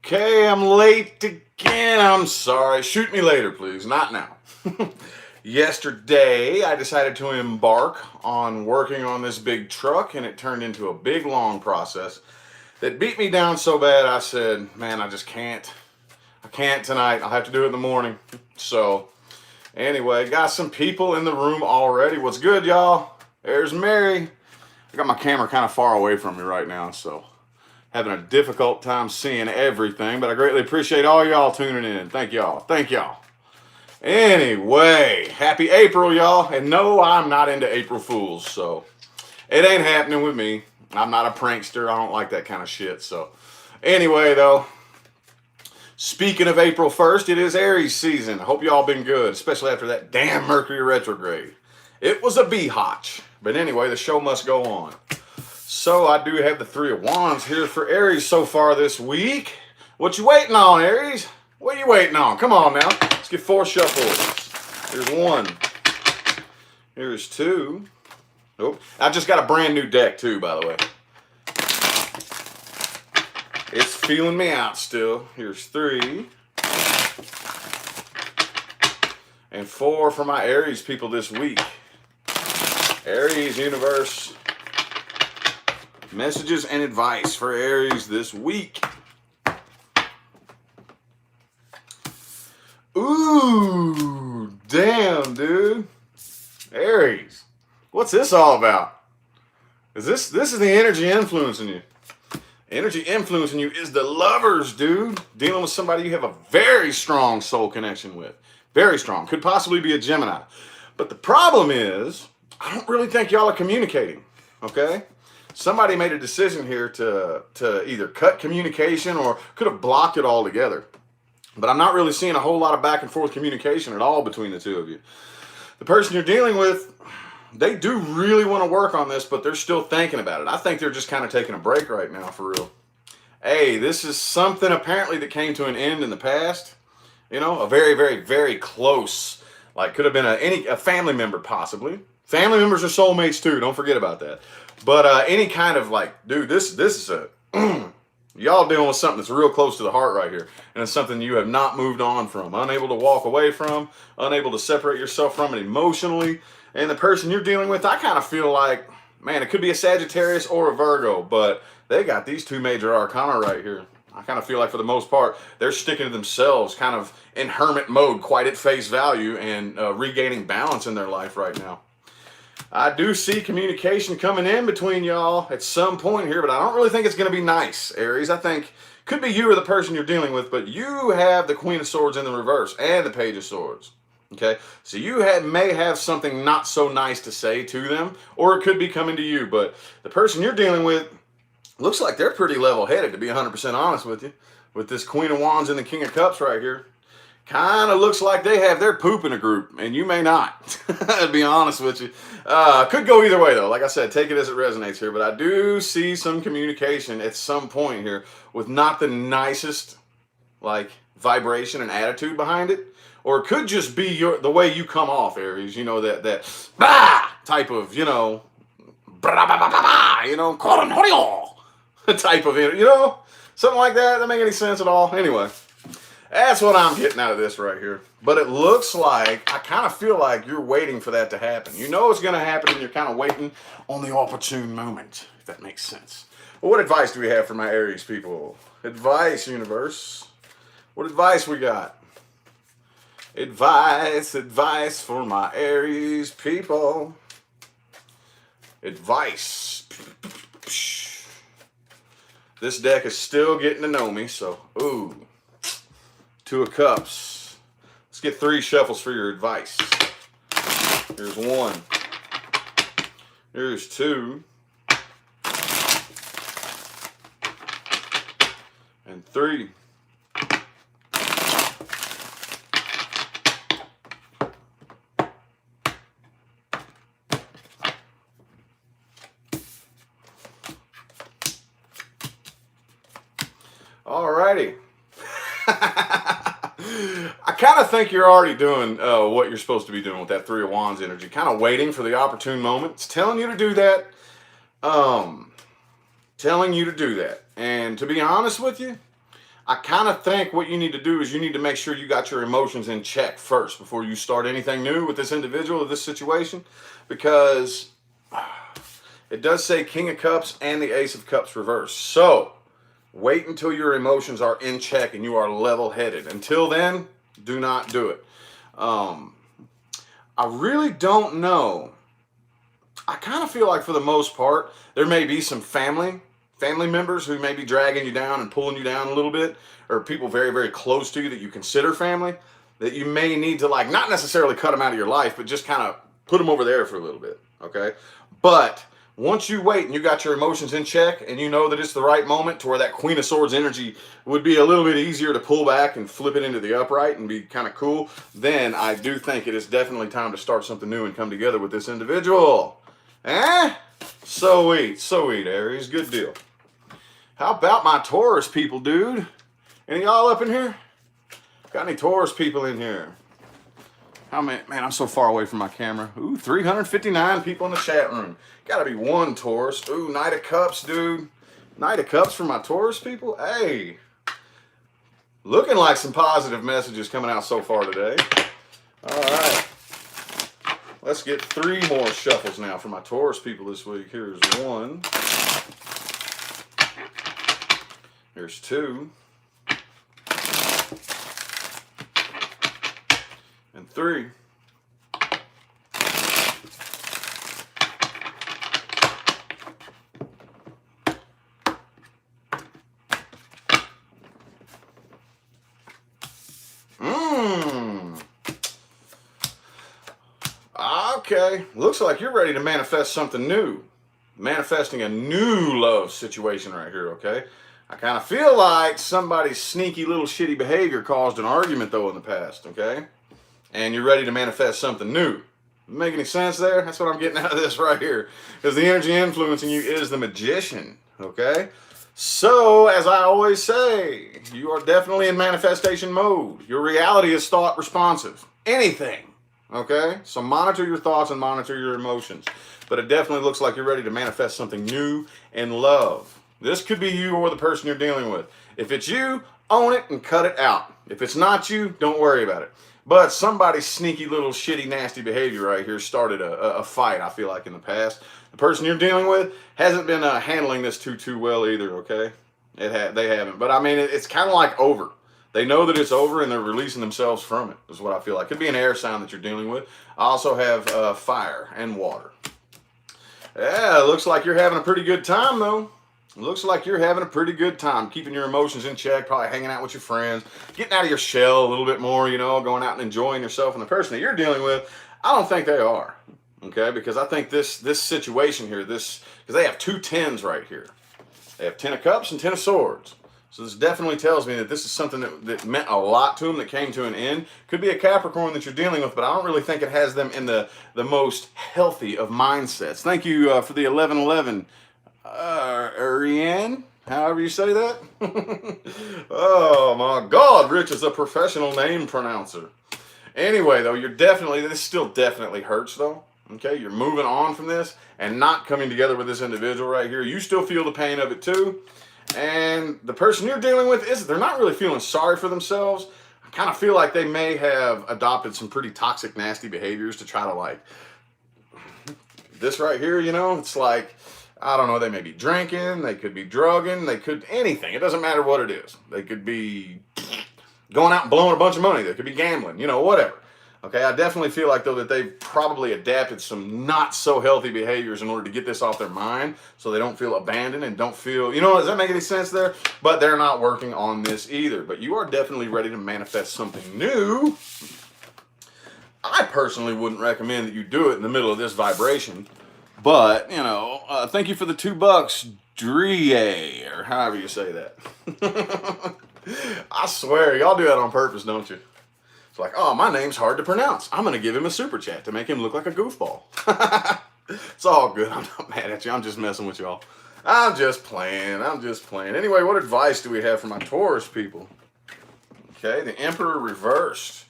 Okay, I'm late again. I'm sorry. Shoot me later, please. Not now. Yesterday, I decided to embark on working on this big truck, and it turned into a big, long process that beat me down so bad I said, man, I just can't. I can't tonight. I'll have to do it in the morning. So, anyway, got some people in the room already. What's good, y'all? There's Mary. I got my camera kind of far away from me right now, so having a difficult time seeing everything, but I greatly appreciate all y'all tuning in. Thank y'all. Thank y'all. Anyway, happy April, y'all. And no, I'm not into April Fools, so it ain't happening with me. I'm not a prankster. I don't like that kind of shit. So anyway, though, speaking of April 1st, it is Aries season. I hope y'all been good, especially after that damn Mercury retrograde. It was a biatch. But anyway, the show must go on. So I do have the Three of Wands here for Aries so far this week. What you waiting on, Aries? What are you waiting on? Come on now. Let's get 4 shuffles. Here's 1. Here's 2. Oh, I just got a brand new deck too, by the way. It's feeling me out still. Here's 3. And 4 for my Aries people this week. Aries universe. Messages and advice for Aries this week. Ooh, damn, dude. Aries, what's this all about? This is the energy influencing you. Energy influencing you is the Lovers, dude. Dealing with somebody you have a very strong soul connection with. Very strong. Could possibly be a Gemini. But the problem is, I don't really think y'all are communicating, okay? Somebody made a decision here to either cut communication or could have blocked it altogether. But I'm not really seeing a whole lot of back and forth communication at all between the two of you. The person you're dealing with, they do really want to work on this, but they're still thinking about it. I think they're just kind of taking a break right now, for real. Hey, this is something apparently that came to an end in the past. You know, a very, very, very close, like could have been a family member possibly. Family members are soulmates too. Don't forget about that. But any kind of like, dude, this is a y'all dealing with something that's real close to the heart right here, and it's something you have not moved on from, unable to walk away from, unable to separate yourself from it emotionally. And the person you're dealing with, I kind of feel like, man, it could be a Sagittarius or a Virgo, but they got these 2 major arcana right here. I kind of feel like for the most part, they're sticking to themselves, kind of in hermit mode, quite at face value, and regaining balance in their life right now. I do see communication coming in between y'all at some point here, but I don't really think it's going to be nice, Aries. I think could be you or the person you're dealing with, but you have the Queen of Swords in the reverse and the Page of Swords. Okay, so you may have something not so nice to say to them, or it could be coming to you, but the person you're dealing with looks like they're pretty level-headed, to be 100% honest with you, with this Queen of Wands and the King of Cups right here. Kind of looks like they have their poop in a group, and you may not, to be honest with you. Could go either way, though. Like I said, take it as it resonates here, but I do see some communication at some point here with not the nicest, like, vibration and attitude behind it. Or it could just be the way you come off, Aries. You know, that bah! Type of, you know, blah, blah, blah, blah, blah, you know, type of, you know, something like that. Doesn't make any sense at all. Anyway. That's what I'm getting out of this right here. But it looks like, I kind of feel like you're waiting for that to happen. You know it's going to happen, and you're kind of waiting on the opportune moment, if that makes sense. Well, what advice do we have for my Aries people? Advice, universe. What advice we got? Advice for my Aries people. Advice. This deck is still getting to know me, so, ooh. 2 of Cups. Let's get 3 shuffles for your advice. Here's 1. Here's 2. And 3. Alrighty. I kind of think you're already doing what you're supposed to be doing with that 3 of Wands energy. Kind of waiting for the opportune moment. It's telling you to do that. Telling you to do that. And to be honest with you, I kind of think what you need to do is you need to make sure you got your emotions in check first before you start anything new with this individual or this situation, because it does say King of Cups and the Ace of Cups reversed. So wait until your emotions are in check and you are level-headed. Until then, do not do it. I really don't know. I kind of feel like for the most part, there may be some family members who may be dragging you down and pulling you down a little bit, or people very, very close to you that you consider family, that you may need to, like, not necessarily cut them out of your life, but just kind of put them over there for a little bit, okay? But once you wait and you got your emotions in check and you know that it's the right moment to where that Queen of Swords energy would be a little bit easier to pull back and flip it into the upright and be kind of cool, then I do think it is definitely time to start something new and come together with this individual. Sweet, Aries. Good deal. How about my Taurus people, dude? Any y'all up in here? Got any Taurus people in here? How many? Man, I'm so far away from my camera. Ooh, 359 people in the chat room. Gotta be one Taurus. Ooh, Knight of Cups, dude. Knight of Cups for my Taurus people? Hey. Looking like some positive messages coming out so far today. All right. Let's get 3 more shuffles now for my Taurus people this week. Here's 1. Here's 2. And 3. Okay, looks like you're ready to manifest something new. Manifesting a new love situation right here, okay? I kind of feel like somebody's sneaky little shitty behavior caused an argument, though, in the past, okay? And you're ready to manifest something new. Make any sense there? That's what I'm getting out of this right here. Because the energy influencing you is the Magician, okay? So, as I always say, you are definitely in manifestation mode. Your reality is thought responsive. Anything. Okay, so monitor your thoughts and monitor your emotions. But it definitely looks like you're ready to manifest something new in love. This could be you or the person you're dealing with. If it's you, own it and cut it out. If it's not you, don't worry about it. But somebody's sneaky little shitty nasty behavior right here started a fight, I feel like, in the past. The person you're dealing with hasn't been handling this too well either, okay? They haven't. But I mean, it's kind of like over. They know that it's over and they're releasing themselves from it, is what I feel like. Could be an air sign that you're dealing with. I also have fire and water. Yeah, it looks like you're having a pretty good time, though. Looks like you're having a pretty good time, keeping your emotions in check, probably hanging out with your friends, getting out of your shell a little bit more, you know, going out and enjoying yourself. And the person that you're dealing with, I don't think they are, okay? Because I think this situation here, because they have 2 10s right here. They have 10 of Cups and 10 of Swords. So this definitely tells me that this is something that meant a lot to them, that came to an end. Could be a Capricorn that you're dealing with, but I don't really think it has them in the most healthy of mindsets. Thank you for the 1111, Ariane, however you say that. Oh my God, Rich is a professional name pronouncer. Anyway, though, this still definitely hurts, though. Okay, you're moving on from this and not coming together with this individual right here. You still feel the pain of it too. And the person you're dealing with, they're not really feeling sorry for themselves. I kind of feel like they may have adopted some pretty toxic, nasty behaviors to try to, like, this right here, you know, it's like, I don't know, they may be drinking, they could be drugging, they could, anything. It doesn't matter what it is. They could be going out and blowing a bunch of money. They could be gambling, you know, whatever. Okay, I definitely feel like, though, that they've probably adapted some not so healthy behaviors in order to get this off their mind so they don't feel abandoned and don't feel, you know, does that make any sense there? But they're not working on this either. But you are definitely ready to manifest something new. I personally wouldn't recommend that you do it in the middle of this vibration. But, you know, thank you for the $2, Drie, or however you say that. I swear, y'all do that on purpose, don't you? It's like, oh, my name's hard to pronounce. I'm going to give him a super chat to make him look like a goofball. It's all good. I'm not mad at you. I'm just messing with y'all. I'm just playing. Anyway, what advice do we have for my Taurus people? Okay, the Emperor reversed.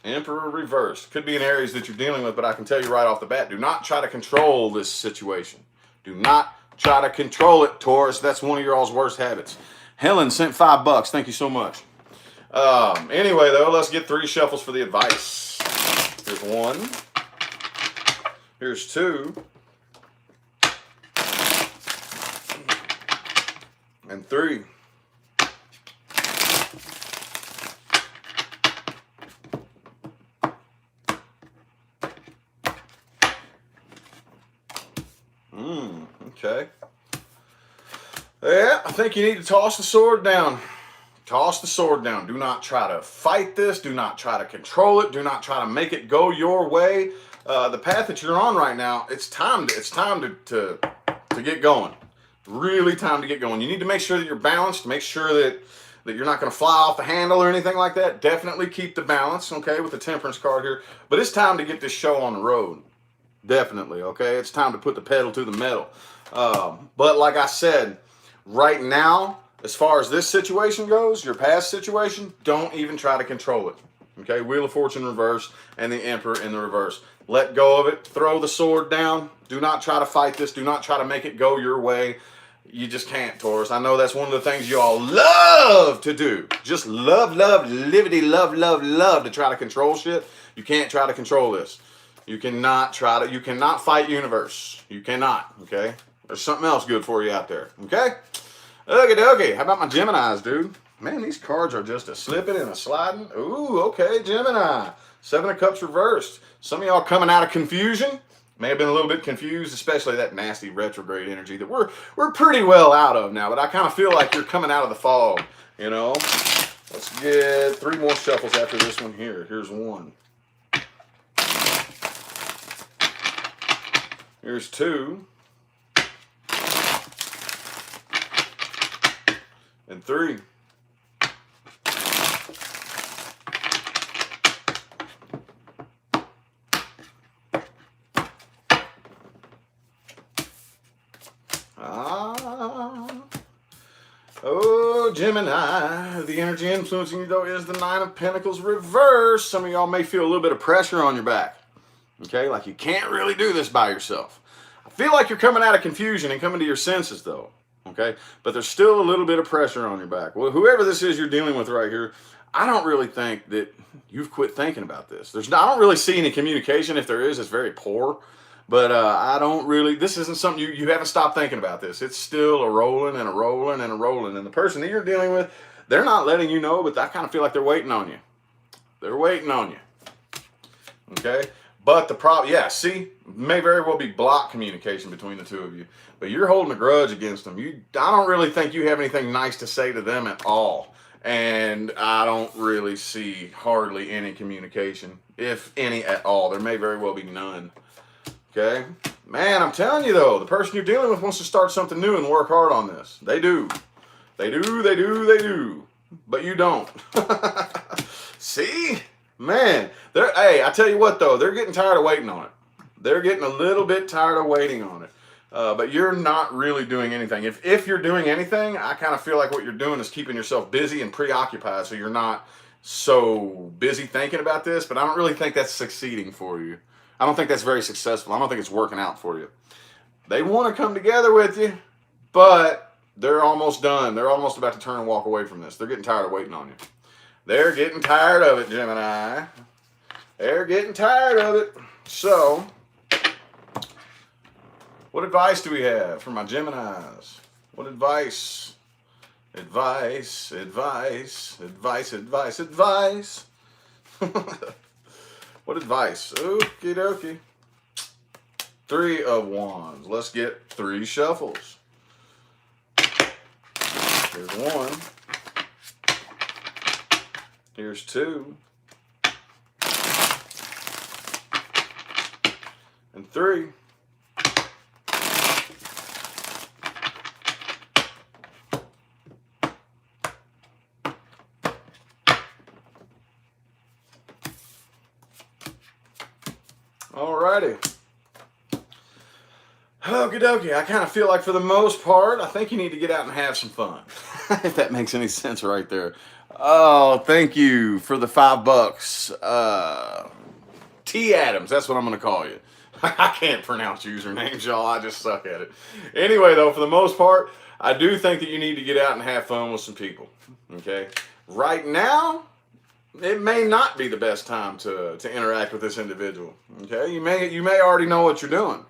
Emperor reversed. Could be an Aries that you're dealing with, but I can tell you right off the bat, do not try to control this situation. Do not try to control it, Taurus. That's one of your all's worst habits. Helen sent $5. Thank you so much. Anyway, though, let's get 3 shuffles for the advice. Here's 1. Here's 2. And 3. Okay. Yeah, I think you need to toss the sword down. Toss the sword down. Do not try to fight this. Do not try to control it. Do not try to make it go your way. The path that you're on right now, it's time to get going. Really time to get going. You need to make sure that you're balanced. Make sure that you're not going to fly off the handle or anything like that. Definitely keep the balance, okay, with the Temperance card here. But it's time to get this show on the road. Definitely, okay? It's time to put the pedal to the metal. But like I said, right now, as far as this situation goes, your past situation, don't even try to control it. Okay? Wheel of Fortune reverse and the Emperor in the reverse. Let go of it. Throw the sword down. Do not try to fight this. Do not try to make it go your way. You just can't, Taurus. I know that's one of the things you all love to do. Just love, livity, love to try to control shit. You can't try to control this. You cannot fight universe. You cannot, okay? There's something else good for you out there, okay? Okay. How about my Geminis, dude? Man, these cards are just a slipping and a sliding. Ooh, okay, Gemini. 7 of Cups reversed. Some of y'all coming out of confusion. May have been a little bit confused, especially that nasty retrograde energy that we're pretty well out of now, but I kind of feel like you're coming out of the fog, you know? Let's get 3 more shuffles after this one here. Here's 1. Here's 2. And 3. Oh, Gemini, the energy influencing you, though, is the 9 of Pentacles reversed. Some of y'all may feel a little bit of pressure on your back. Okay, like you can't really do this by yourself. I feel like you're coming out of confusion and coming to your senses, though. Okay, but there's still a little bit of pressure on your back. Well, whoever this is you're dealing with right here, I don't really think that you've quit thinking about this. I don't really see any communication. If there is, it's very poor. But I don't really, this isn't something you haven't stopped thinking about this. It's still a rolling and a rolling and a rolling. And the person that you're dealing with, they're not letting you know, but I kind of feel like they're waiting on you. They're waiting on you. Okay? But the problem, yeah, see, may very well be blocked communication between the two of you. But you're holding a grudge against them. I don't really think you have anything nice to say to them at all. And I don't really see hardly any communication, if any at all. There may very well be none. Okay? Man, I'm telling you though, the person you're dealing with wants to start something new and work hard on this. They do. They do. But you don't. See? Man, hey, I tell you what though, they're getting tired of waiting on it. They're getting a little bit tired of waiting on it. But you're not really doing anything. If you're doing anything, I kind of feel like what you're doing is keeping yourself busy and preoccupied, so you're not so busy thinking about this, but I don't really think that's succeeding for you. I don't think that's very successful. I don't think it's working out for you. They want to come together with you, but they're almost done. They're almost about to turn and walk away from this. They're getting tired of waiting on you. They're getting tired of it, Gemini. They're getting tired of it. So, what advice do we have for my Geminis? What advice? Advice. What advice? Okie dokie. 3 of Wands. Let's get 3 shuffles. Here's 1. Here's 2. And 3. Alrighty. Okie dokie. I kind of feel like for the most part, I think you need to get out and have some fun. If that makes any sense right there. Oh, thank you for the $5. T. Adams, that's what I'm going to call you. I can't pronounce usernames, y'all. I just suck at it. Anyway, though, for the most part, I do think that you need to get out and have fun with some people. Okay. Right now, it may not be the best time to interact with this individual. Okay. You may already know what you're doing.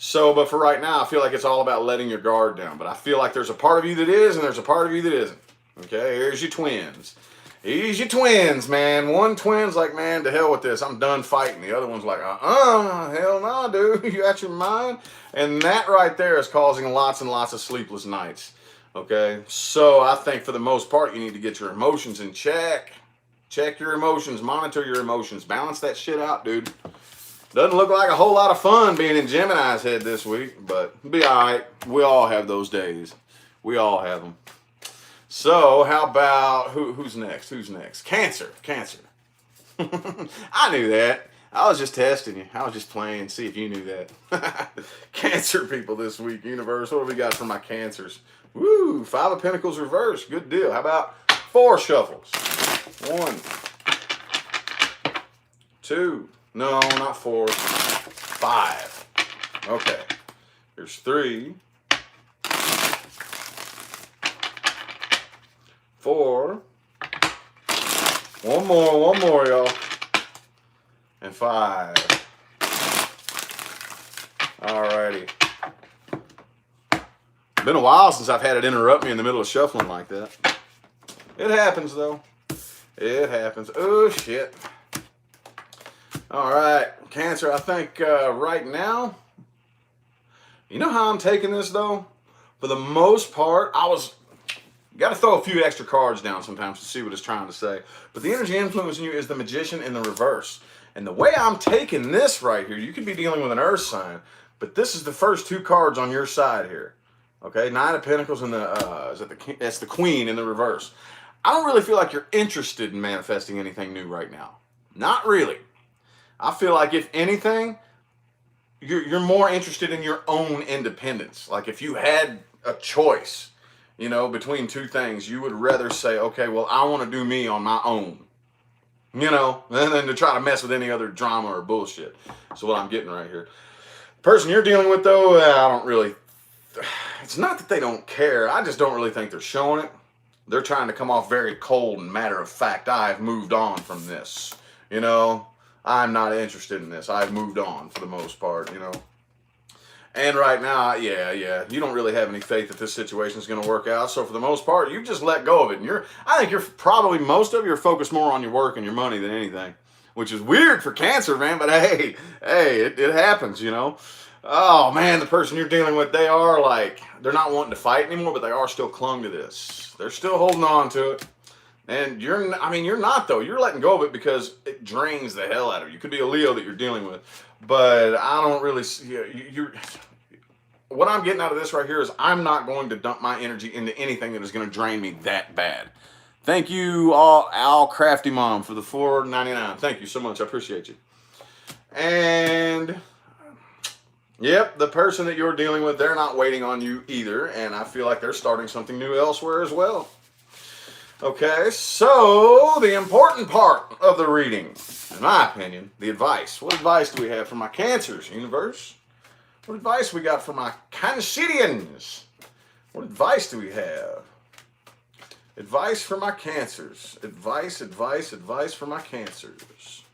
So, but for right now, I feel like it's all about letting your guard down. But I feel like there's a part of you that is, and there's a part of you that isn't. Okay, here's your twins. Here's your twins, man. One twin's like, man, to hell with this. I'm done fighting. The other one's like, hell no, dude. You out your mind? And that right there is causing lots and lots of sleepless nights. Okay, so I think for the most part, you need to get your emotions in check. Check your emotions, monitor your emotions, balance that shit out, dude. Doesn't look like a whole lot of fun being in Gemini's head this week, but be all right. We all have those days. We all have them. So how about, who's next? Who's next? Cancer. Cancer. I knew that. I was just testing you. I was just playing, see if you knew that. Cancer people this week, universe. What do we got for my Cancers? Woo, 5 of Pentacles reversed. Good deal. How about 4 shuffles? 1, 2. No, not 4. 5. Okay. Here's 3. 4. One more, y'all. And 5. Alrighty. Been a while since I've had it interrupt me in the middle of shuffling like that. It happens, though. It happens. Oh, shit. All right, Cancer, I think right now, you know how I'm taking this, though? For the most part, you got to throw a few extra cards down sometimes to see what it's trying to say. But the energy influencing you is the Magician in the reverse. And the way I'm taking this right here, you could be dealing with an earth sign, but this is the first 2 cards on your side here. Okay, 9 of Pentacles and that's the Queen in the reverse. I don't really feel like you're interested in manifesting anything new right now. Not really. I feel like if anything, you're more interested in your own independence. Like if you had a choice, you know, between 2 things, you would rather say, okay, well, I want to do me on my own, you know, than to try to mess with any other drama or bullshit. So what I'm getting right here. The person you're dealing with, though, I don't really, it's not that they don't care. I just don't really think they're showing it. They're trying to come off very cold and matter of fact. I've moved on from this, you know. I'm not interested in this. I've moved on for the most part, you know. And right now, yeah, you don't really have any faith that this situation is going to work out. So for the most part, you've just let go of it. And I think you're probably, most of you are focused more on your work and your money than anything, which is weird for Cancer, man. But hey, it happens, you know. Oh, man, the person you're dealing with, they're not wanting to fight anymore, but they are still clung to this. They're still holding on to it. And you're not, though. You're letting go of it because it drains the hell out of you. You could be a Leo that you're dealing with. But I don't really see, what I'm getting out of this right here is I'm not going to dump my energy into anything that is going to drain me that bad. Thank you, Al Crafty Mom, for the $4.99. Thank you so much. I appreciate you. And yep, the person that you're dealing with, they're not waiting on you either. And I feel like they're starting something new elsewhere as well. Okay, so the important part of the reading, in my opinion, the advice. What advice do we have for my Cancers, universe? What advice we got for my Cancerians? What advice do we have? Advice for my Cancers. Advice for my Cancers.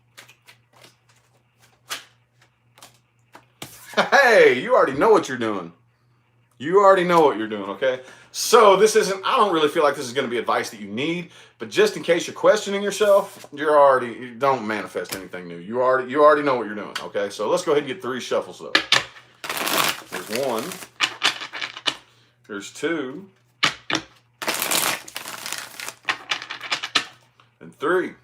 Hey, you already know what you're doing. You already know what you're doing, okay? So this isn't, I don't really feel like this is going to be advice that you need, but just in case you're questioning yourself, you don't manifest anything new. You already know what you're doing, okay? So let's go ahead and get 3 shuffles though. There's 1. There's 2. And 3.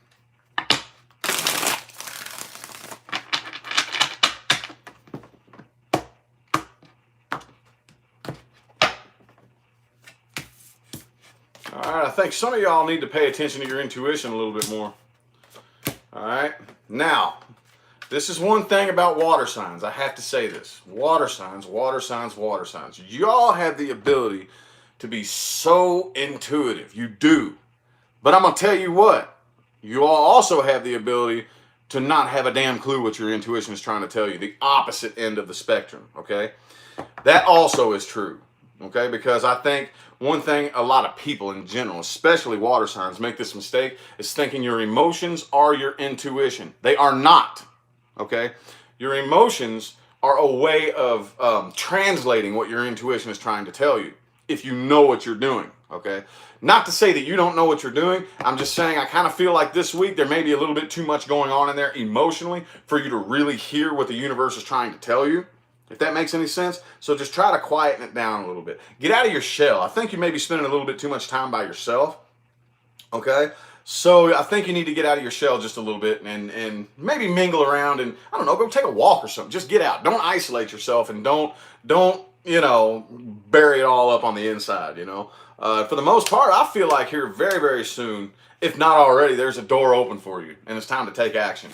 All right, I think some of y'all need to pay attention to your intuition a little bit more. All right, now, this is one thing about water signs. I have to say this. Water signs. Y'all have the ability to be so intuitive. You do. But I'm going to tell you what. You all also have the ability to not have a damn clue what your intuition is trying to tell you. The opposite end of the spectrum, okay? That also is true. Okay, because I think one thing a lot of people in general, especially water signs, make this mistake is thinking your emotions are your intuition. They are not. Okay, your emotions are a way of translating what your intuition is trying to tell you if you know what you're doing. Okay, not to say that you don't know what you're doing. I'm just saying I kind of feel like this week there may be a little bit too much going on in there emotionally for you to really hear what the universe is trying to tell you, if that makes any sense. So just try to quieten it down a little bit. Get out of your shell. I think you may be spending a little bit too much time by yourself. Okay? So I think you need to get out of your shell just a little bit and maybe mingle around and, I don't know, go take a walk or something. Just get out. Don't isolate yourself and don't bury it all up on the inside, For the most part, I feel like here very, very soon, if not already, there's a door open for you and it's time to take action.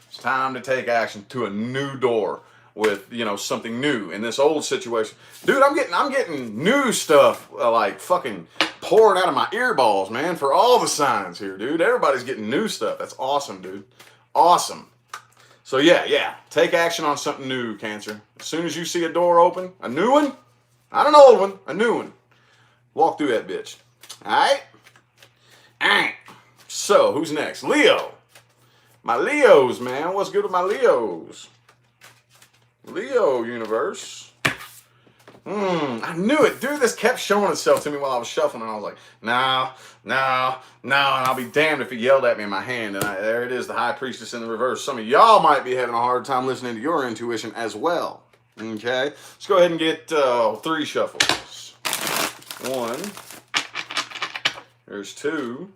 It's time to take action to a new door with something new in this old situation. Dude, I'm getting new stuff like fucking pouring out of my earballs, man, for all the signs here, dude. Everybody's getting new stuff. That's awesome, dude. Awesome. So yeah, take action on something new, Cancer. As soon as you see a door open, a new one, not an old one, a new one, walk through that bitch. All right. So who's next? Leo. My Leos, man. What's good with my Leos? Leo universe. I knew it. Dude, this kept showing itself to me while I was shuffling, and I was like, no, and I'll be damned if he yelled at me in my hand. And there it is, the High Priestess in the reverse. Some of y'all might be having a hard time listening to your intuition as well. Okay? Let's go ahead and get 3 shuffles. 1. There's 2.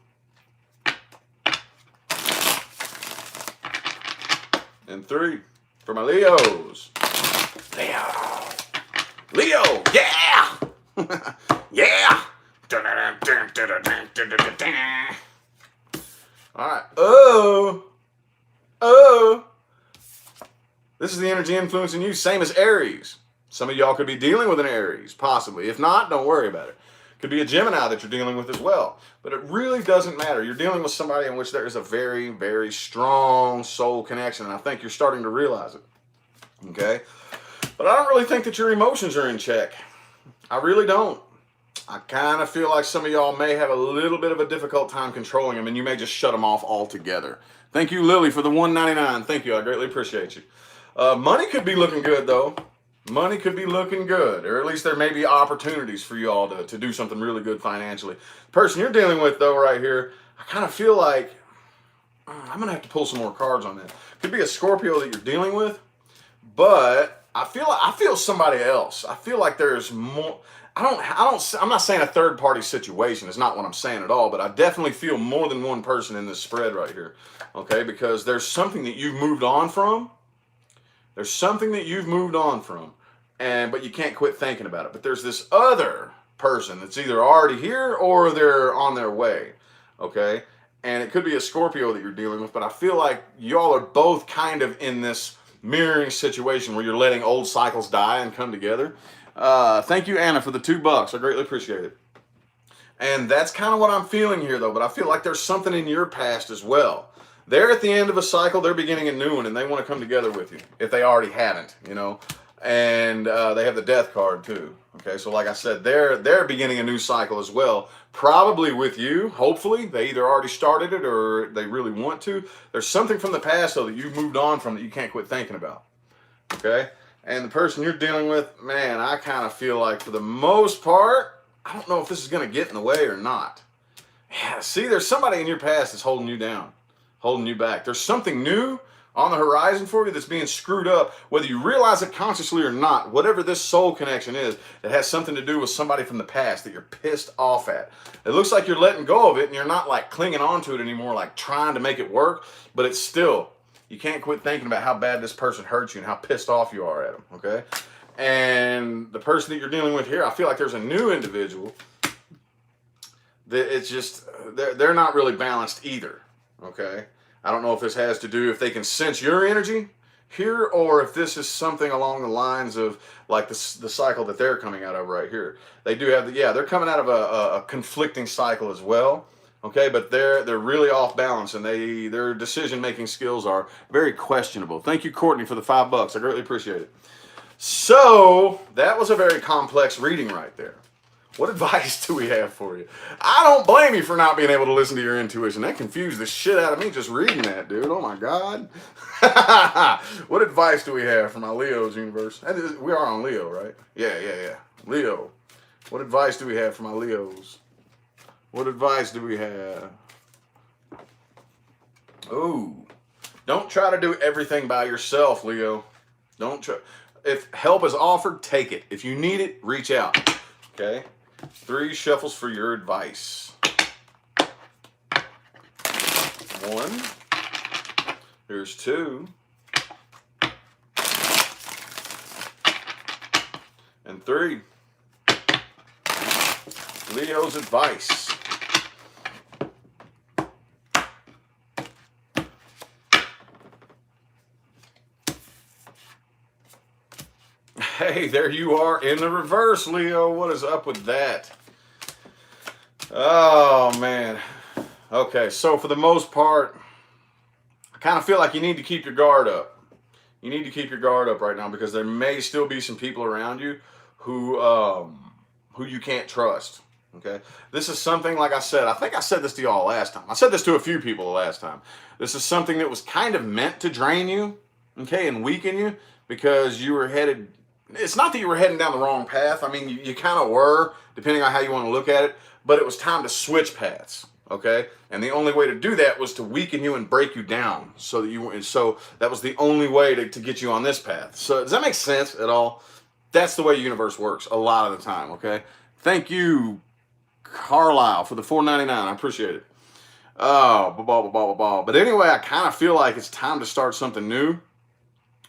And 3. For my Leos. Leo, yeah! Yeah! Alright. Oh! This is the energy influencing you, same as Aries. Some of y'all could be dealing with an Aries, possibly. If not, don't worry about it. Could be a Gemini that you're dealing with as well. But it really doesn't matter. You're dealing with somebody in which there is a very, very strong soul connection, and I think you're starting to realize it. Okay? But I don't really think that your emotions are in check. I really don't. I kind of feel like some of y'all may have a little bit of a difficult time controlling them, and you may just shut them off altogether. Thank you, Lily, for the $1.99. Thank you. I greatly appreciate you. Money could be looking good, though. Money could be looking good, or at least there may be opportunities for you all to do something really good financially. The person you're dealing with, though, right here, I kind of feel like I'm going to have to pull some more cards on that. Could be a Scorpio that you're dealing with, but I feel somebody else. I feel like there's more. I'm not saying a third party situation. It's not what I'm saying at all, but I definitely feel more than one person in this spread right here. Okay, because there's something that you've moved on from. There's something that you've moved on from, but you can't quit thinking about it. But there's this other person that's either already here or they're on their way. Okay, and it could be a Scorpio that you're dealing with, but I feel like y'all are both kind of in this mirroring situation where you're letting old cycles die and come together. Thank you, Anna, for the $2. I greatly appreciate it. And that's kind of what I'm feeling here, though. But I feel like there's something in your past as well. They're at the end of a cycle. They're beginning a new one, and they want to come together with you if they already haven't, And they have the Death card too. Okay, so like I said, they're beginning a new cycle as well. Probably with you. Hopefully, they either already started it or they really want to. There's something from the past though that you've moved on from that you can't quit thinking about. Okay, and the person you're dealing with, man, I kind of feel like for the most part, I don't know if this is going to get in the way or not. Yeah, see, there's somebody in your past that's holding you down, holding you back. There's something new on the horizon for you that's being screwed up, whether you realize it consciously or not. Whatever this soul connection is, it has something to do with somebody from the past that you're pissed off at. It looks like you're letting go of it and you're not like clinging on to it anymore, like trying to make it work, but it's still, you can't quit thinking about how bad this person hurt you and how pissed off you are at them, okay? And the person that you're dealing with here, I feel like there's a new individual that it's just, they're not really balanced either, okay? I don't know if this has to do if they can sense your energy here or if this is something along the lines of like the cycle that they're coming out of right here. They do have they're coming out of a conflicting cycle as well. Okay, but they're really off balance and their decision making skills are very questionable. Thank you, Courtney, for the $5. I greatly appreciate it. So that was a very complex reading right there. What advice do we have for you? I don't blame you for not being able to listen to your intuition. That confused the shit out of me just reading that, dude. Oh my God. What advice do we have for my Leo's universe? We are on Leo, right? Yeah. Leo. What advice do we have for my Leos? What advice do we have? Oh, don't try to do everything by yourself, Leo. Don't try. If help is offered, take it. If you need it, reach out. Okay? 3 shuffles for your advice. 1. Here's 2. And 3. Leo's advice. Hey, there you are in the reverse, Leo. What is up with that? Oh, man. Okay, so for the most part, I kind of feel like you need to keep your guard up. You need to keep your guard up right now because there may still be some people around you who you can't trust. Okay, this is something, like I said, I think I said this to y'all last time. I said this to a few people the last time. This is something that was kind of meant to drain you, okay, and weaken you because you were headed. It's not that you were heading down the wrong path. I mean, you kind of were, depending on how you want to look at it. But it was time to switch paths, okay? And the only way to do that was to weaken you and break you down. So that was the only way to get you on this path. So does that make sense at all? That's the way the universe works a lot of the time, okay? Thank you, Carlisle, for the $4.99. I appreciate it. But anyway, I kind of feel like it's time to start something new,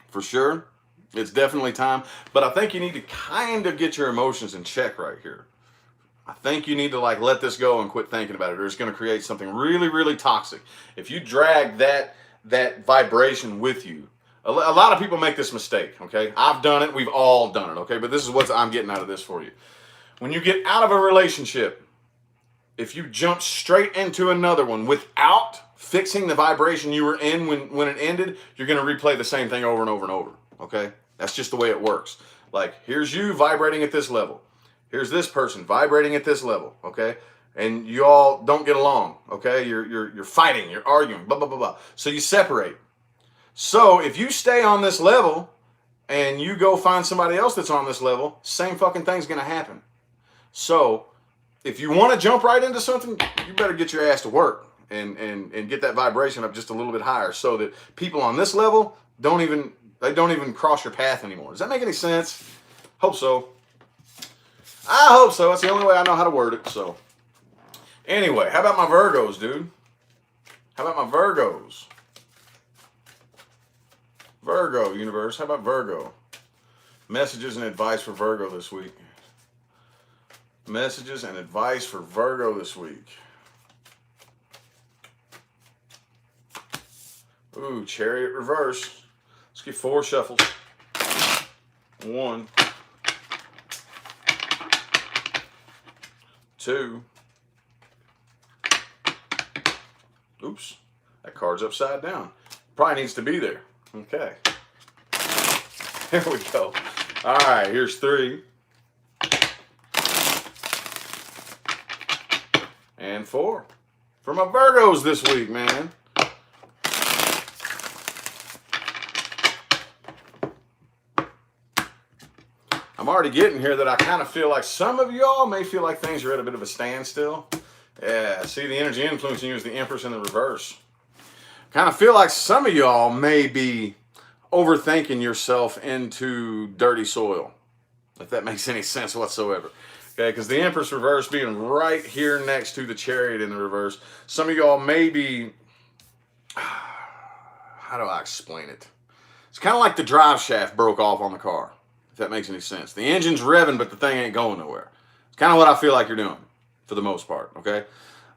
for sure. It's definitely time. But I think you need to kind of get your emotions in check right here. I think you need to let this go and quit thinking about it, or it's going to create something really, really toxic. If you drag that vibration with you, a lot of people make this mistake, okay? I've done it. We've all done it, okay? But this is what I'm getting out of this for you. When you get out of a relationship, if you jump straight into another one without fixing the vibration you were in when it ended, you're going to replay the same thing over and over and over, okay? That's just the way it works. Like, here's you vibrating at this level. Here's this person vibrating at this level, okay? And you all don't get along, okay? You're fighting, you're arguing, blah, blah, blah, blah. So you separate. So if you stay on this level and you go find somebody else that's on this level, same fucking thing's going to happen. So if you want to jump right into something, you better get your ass to work and get that vibration up just a little bit higher so that people on this level don't even cross your path anymore. Does that make any sense? Hope so. I hope so. That's the only way I know how to word it. So anyway, how about my Virgos, dude? How about my Virgos? Virgo universe, how about Virgo? Messages and advice for Virgo this week. Messages and advice for Virgo this week. Ooh, Chariot reverse. Let's get 4 shuffles. 1, 2. Oops, that card's upside down. Probably needs to be there. Okay. There we go. All right, here's 3. And 4. For my Virgos this week, man. I'm already getting here that I kind of feel like some of y'all may feel like things are at a bit of a standstill. Yeah, see, the energy influencing you is the Empress in the reverse. Kind of feel like some of y'all may be overthinking yourself into dirty soil, if that makes any sense whatsoever. Okay, because the Empress reverse being right here next to the Chariot in the reverse, some of y'all may be, how do I explain it? It's kind of like the drive shaft broke off on the car, if that makes any sense. The engine's revving, but the thing ain't going nowhere. It's kind of what I feel like you're doing, for the most part, okay?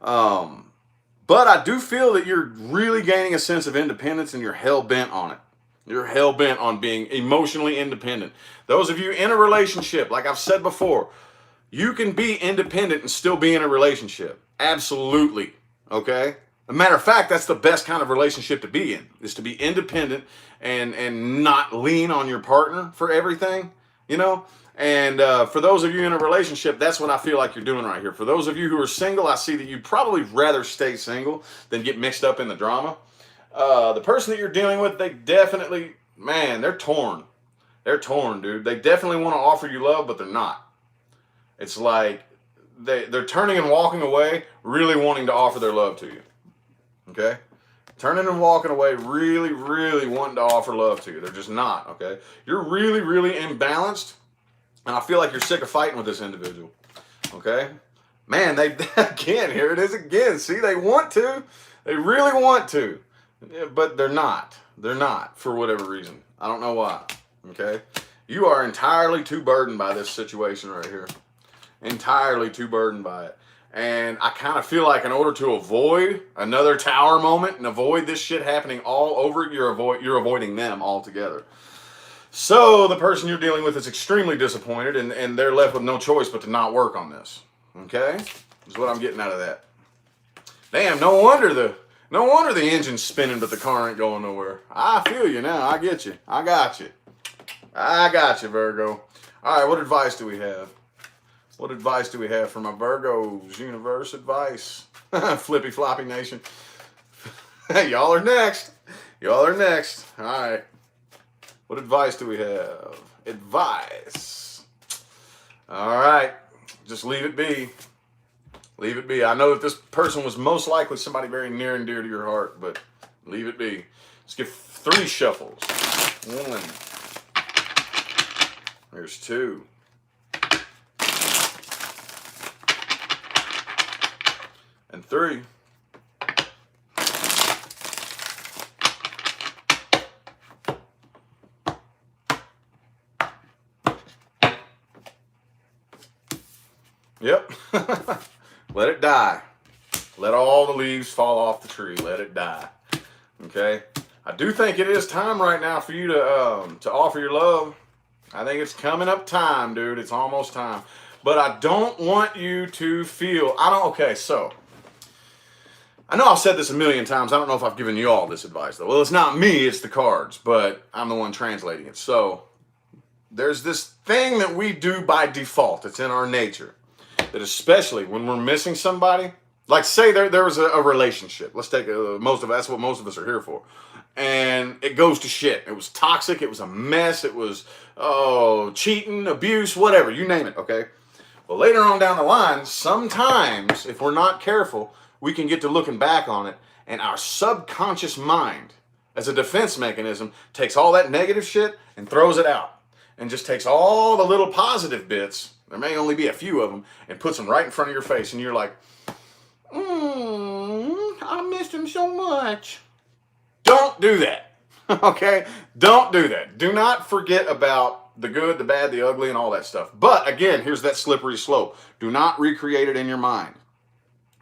But I do feel that you're really gaining a sense of independence and you're hell-bent on it. You're hell-bent on being emotionally independent. Those of you in a relationship, like I've said before, you can be independent and still be in a relationship. Absolutely, okay? a matter of fact, that's the best kind of relationship to be in, is to be independent and not lean on your partner for everything, you know? And for those of you in a relationship, that's what I feel like you're doing right here. For those of you who are single, I see that you'd probably rather stay single than get mixed up in the drama. The person that you're dealing with, they definitely, man, they're torn. They're torn, dude. They definitely want to offer you love, but they're not. It's like they're turning and walking away, really wanting to offer their love to you. Okay? Turning and walking away, really, really wanting to offer love to you. They're just not, okay? You're really, really imbalanced, and I feel like you're sick of fighting with this individual, okay? Man, they, again, here it is again. See, they want to. They really want to, but they're not. They're not, for whatever reason. I don't know why, okay? You are entirely too burdened by this situation right here. Entirely too burdened by it. And I kind of feel like in order to avoid another tower moment and avoid this shit happening all over, you're avoiding them altogether. So the person you're dealing with is extremely disappointed, and they're left with no choice but to not work on this. Okay? Is what I'm getting out of that. Damn, no wonder the engine's spinning but the car ain't going nowhere. I feel you now. I get you. I got you. I got you, Virgo. All right, what advice do we have? What advice do we have for my Virgos? Universe advice. Flippy floppy nation. Y'all are next. Y'all are next. All right. What advice do we have? Advice. All right. Just leave it be. Leave it be. I know that this person was most likely somebody very near and dear to your heart, but leave it be. Let's give 3 shuffles. 1. There's 2. And 3. Yep. Let it die. Let all the leaves fall off the tree. Let it die. Okay? I do think it is time right now for you to offer your love. I think it's coming up time, dude. It's almost time. But I don't want you to feel... Okay, so... I know I've said this a million times. I don't know if I've given you all this advice, though. Well, it's not me, it's the cards, but I'm the one translating it. So, there's this thing that we do by default. It's in our nature. That especially when we're missing somebody, like say there was a relationship. Let's take that's what most of us are here for. And it goes to shit. It was toxic. It was a mess. It was, cheating, abuse, whatever. You name it, okay? Well, later on down the line, sometimes, if we're not careful, we can get to looking back on it, and our subconscious mind, as a defense mechanism, takes all that negative shit and throws it out. And just takes all the little positive bits, there may only be a few of them, and puts them right in front of your face, and you're like, I missed him so much. Don't do that, okay? Don't do that. Do not forget about the good, the bad, the ugly, and all that stuff. But, again, here's that slippery slope. Do not recreate it in your mind.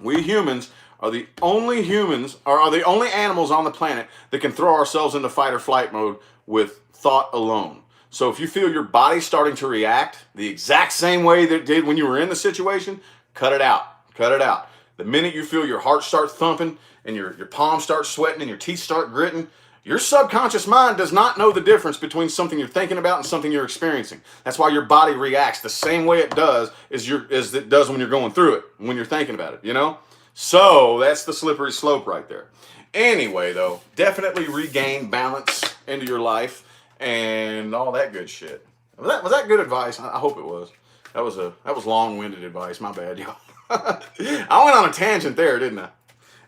We humans are the only animals on the planet that can throw ourselves into fight or flight mode with thought alone. So if you feel your body starting to react the exact same way that it did when you were in the situation, cut it out. Cut it out. The minute you feel your heart start thumping and your palms start sweating and your teeth start gritting, your subconscious mind does not know the difference between something you're thinking about and something you're experiencing. That's why your body reacts the same way it does as it does when you're going through it, when you're thinking about it, you know? So that's the slippery slope right there. Anyway, though, definitely regain balance into your life and all that good shit. Was that good advice? I hope it was. That was long-winded advice. My bad, y'all. I went on a tangent there, didn't I?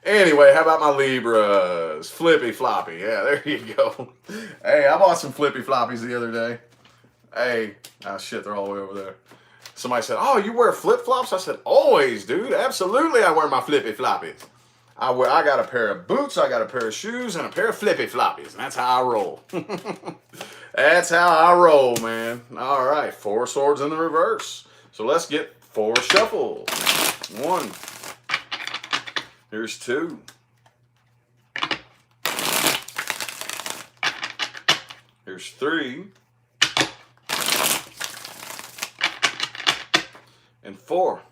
Anyway, how about my Libras? Flippy floppy. Yeah, there you go. Hey, I bought some flippy floppies the other day. Hey, shit, they're all the way over there. Somebody said, oh, you wear flip-flops? I said, always, dude. Absolutely, I wear my flippy floppies. I got a pair of boots, I got a pair of shoes, and a pair of flippy floppies. And that's how I roll. That's how I roll, man. All right, 4 swords in the reverse. So let's get 4 shuffles. 1. Here's 2. Here's 3. And 4.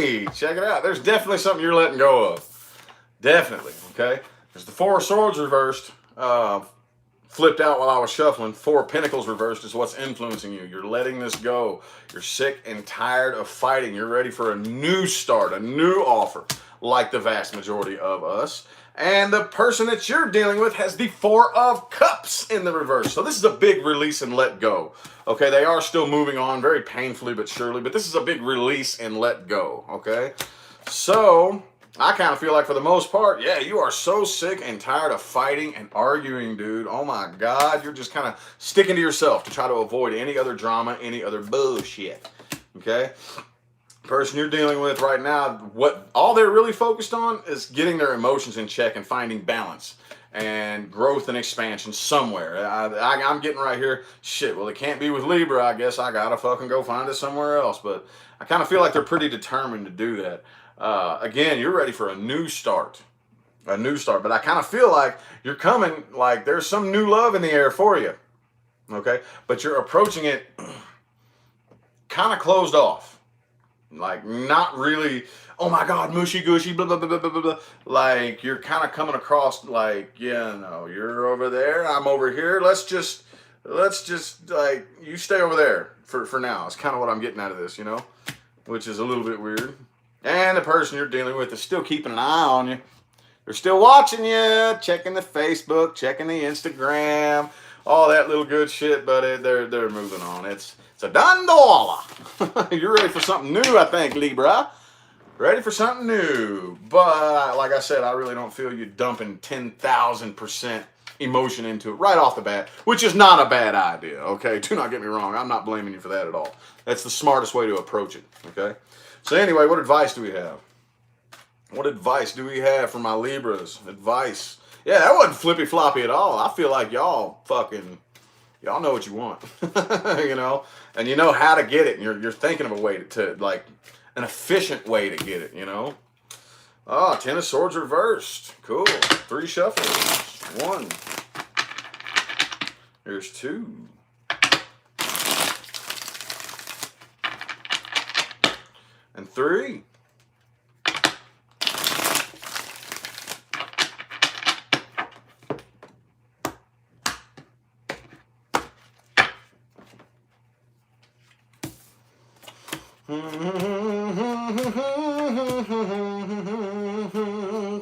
Hey, check it out. There's definitely something you're letting go of. Definitely, okay? There's the Four of Swords reversed. Flipped out while I was shuffling. Four of Pentacles reversed is what's influencing you. You're letting this go. You're sick and tired of fighting. You're ready for a new start, a new offer, like the vast majority of us. And the person that you're dealing with has the Four of Cups in the reverse. So this is a big release and let go. Okay, they are still moving on very painfully but surely, but this is a big release and let go, okay? So I kind of feel like for the most part, yeah, you are so sick and tired of fighting and arguing, dude. Oh my God, you're just kind of sticking to yourself to try to avoid any other drama, any other bullshit, okay? Person you're dealing with right now, what all they're really focused on is getting their emotions in check and finding balance and growth and expansion somewhere. I'm getting right here, shit, well, it can't be with Libra. I guess I gotta fucking go find it somewhere else. But I kind of feel like they're pretty determined to do that. Again, you're ready for a new start. A new start. But I kind of feel like you're coming, like there's some new love in the air for you. Okay? But you're approaching it kind of closed off. Like, not really, oh my God, mushy gushy, blah, blah, blah, blah, blah, blah. Like, you're kind of coming across like, yeah, no, you're over there, I'm over here. Let's just, like, you stay over there for now. It's kind of what I'm getting out of this, you know, which is a little bit weird. And the person you're dealing with is still keeping an eye on you. They're still watching you, checking the Facebook, checking the Instagram, all that little good shit, but they're moving on. It's a done dollar. You're ready for something new, I think, Libra. Ready for something new. But like I said, I really don't feel you dumping 10,000% emotion into it right off the bat, which is not a bad idea, okay? Do not get me wrong. I'm not blaming you for that at all. That's the smartest way to approach it, okay? So anyway, what advice do we have? What advice do we have for my Libras? Advice. Yeah, that wasn't flippy floppy at all. I feel like y'all know what you want, you know, and you know how to get it. And you're thinking of a way to like an efficient way to get it, you know. Oh, Ten of Swords reversed. Cool. 3 shuffles. 1. Here's 2. And 3.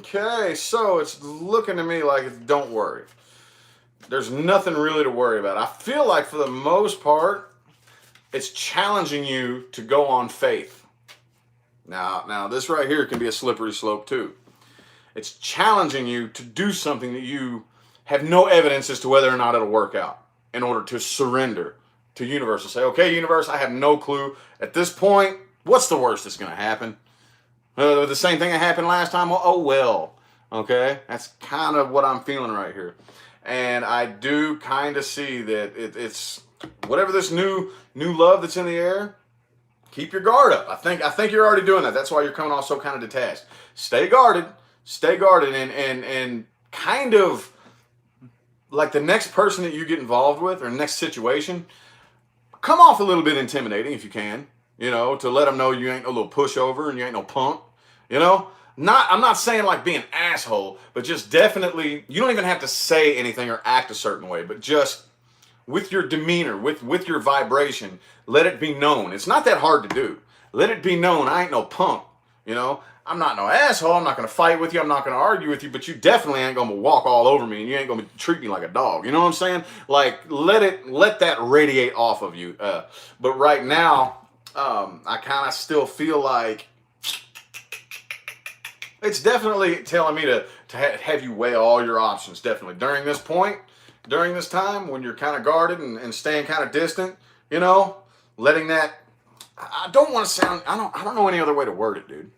Okay, so it's looking to me like don't worry. There's nothing really to worry about. I feel like for the most part, it's challenging you to go on faith. Now this right here can be a slippery slope too. It's challenging you to do something that you have no evidence as to whether or not it'll work out in order to surrender to universe and say, okay, universe, I have no clue. At this point, what's the worst that's going to happen? The same thing that happened last time? Oh, well. Okay? That's kind of what I'm feeling right here. And I do kind of see that it's whatever this new love that's in the air, keep your guard up. I think you're already doing that. That's why you're coming off so kind of detached. Stay guarded. Stay guarded and kind of like the next person that you get involved with or next situation, come off a little bit intimidating if you can, you know, to let them know you ain't no little pushover and you ain't no punk, you know. I'm not saying like be an asshole, but just definitely, you don't even have to say anything or act a certain way, but just with your demeanor, with your vibration, let it be known. It's not that hard to do. Let it be known I ain't no punk, you know. I'm not no asshole. I'm not going to fight with you. I'm not going to argue with you, but you definitely ain't going to walk all over me and you ain't going to treat me like a dog. You know what I'm saying? Like, let that radiate off of you. But right now, I kind of still feel like it's definitely telling me to have you weigh all your options, definitely. During this point, during this time, when you're kind of guarded and staying kind of distant, you know, letting that, I don't want to sound, I don't know any other way to word it, dude.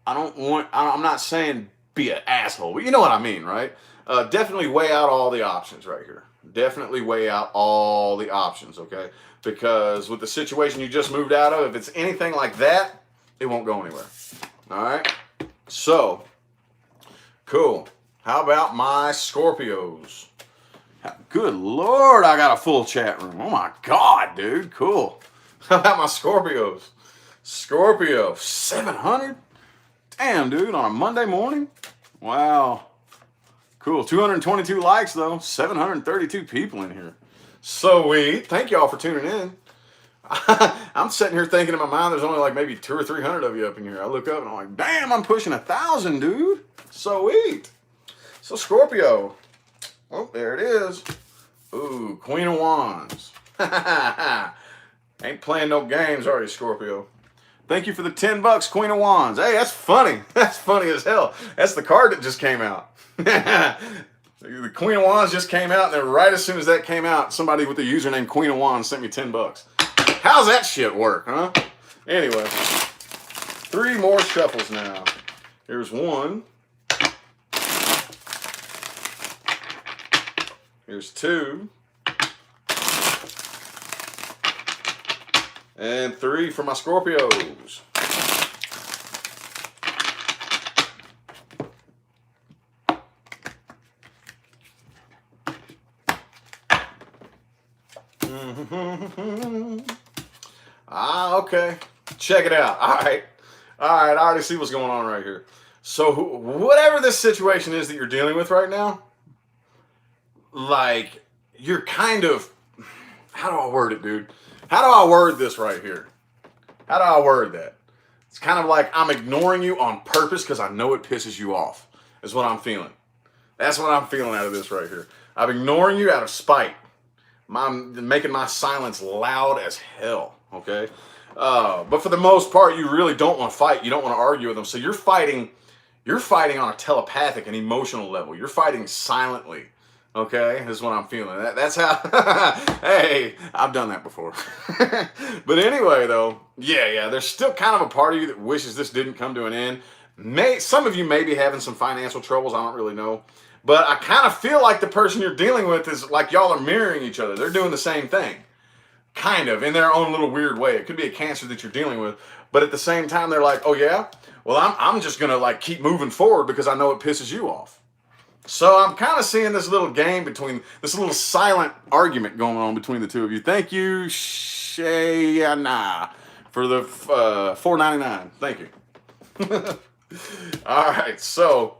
I'm not saying be an asshole, but you know what I mean, right? Definitely weigh out all the options right here. Definitely weigh out all the options, okay? Because with the situation you just moved out of, if it's anything like that, it won't go anywhere. All right? So, cool. How about my Scorpios? Good Lord, I got a full chat room. Oh my God, dude. Cool. How about my Scorpios? Scorpio, 700? Damn, dude, on a Monday morning? Wow. Cool. 222 likes, though. 732 people in here. Sweet. Thank y'all for tuning in. I'm sitting here thinking in my mind there's only like maybe 200 or 300 of you up in here. I look up and I'm like, damn, I'm pushing 1,000, dude. Sweet. So Scorpio. Oh, there it is. Ooh, Queen of Wands. Ain't playing no games, are you, Scorpio? Thank you for the $10, Queen of Wands. Hey, that's funny. That's funny as hell. That's the card that just came out. The Queen of Wands just came out, and then right as soon as that came out, somebody with the username Queen of Wands sent me $10. How's that shit work, huh? Anyway, 3 more shuffles now. Here's 1. Here's 2. And 3 for my Scorpios. Okay. Check it out. All right. I already see what's going on right here. So whatever this situation is that you're dealing with right now, like, you're kind of, how do I word it, dude? How do I word this right here? How do I word that? It's kind of like I'm ignoring you on purpose because I know it pisses you off, is what I'm feeling. That's what I'm feeling out of this right here. I'm ignoring you out of spite. I'm making my silence loud as hell, okay? But for the most part, you really don't want to fight. You don't want to argue with them. So you're fighting on a telepathic and emotional level. You're fighting silently. Okay, this is what I'm feeling. That's how, hey, I've done that before. But anyway, though, yeah, there's still kind of a part of you that wishes this didn't come to an end. Some of you may be having some financial troubles, I don't really know. But I kind of feel like the person you're dealing with is like y'all are mirroring each other. They're doing the same thing, kind of, in their own little weird way. It could be a Cancer that you're dealing with, but at the same time, they're like, oh yeah? Well, I'm just going to like keep moving forward because I know it pisses you off. So I'm kind of seeing this little game between, this little silent argument going on between the two of you. Thank you, Shayana, for the $4.99. Thank you. All right, so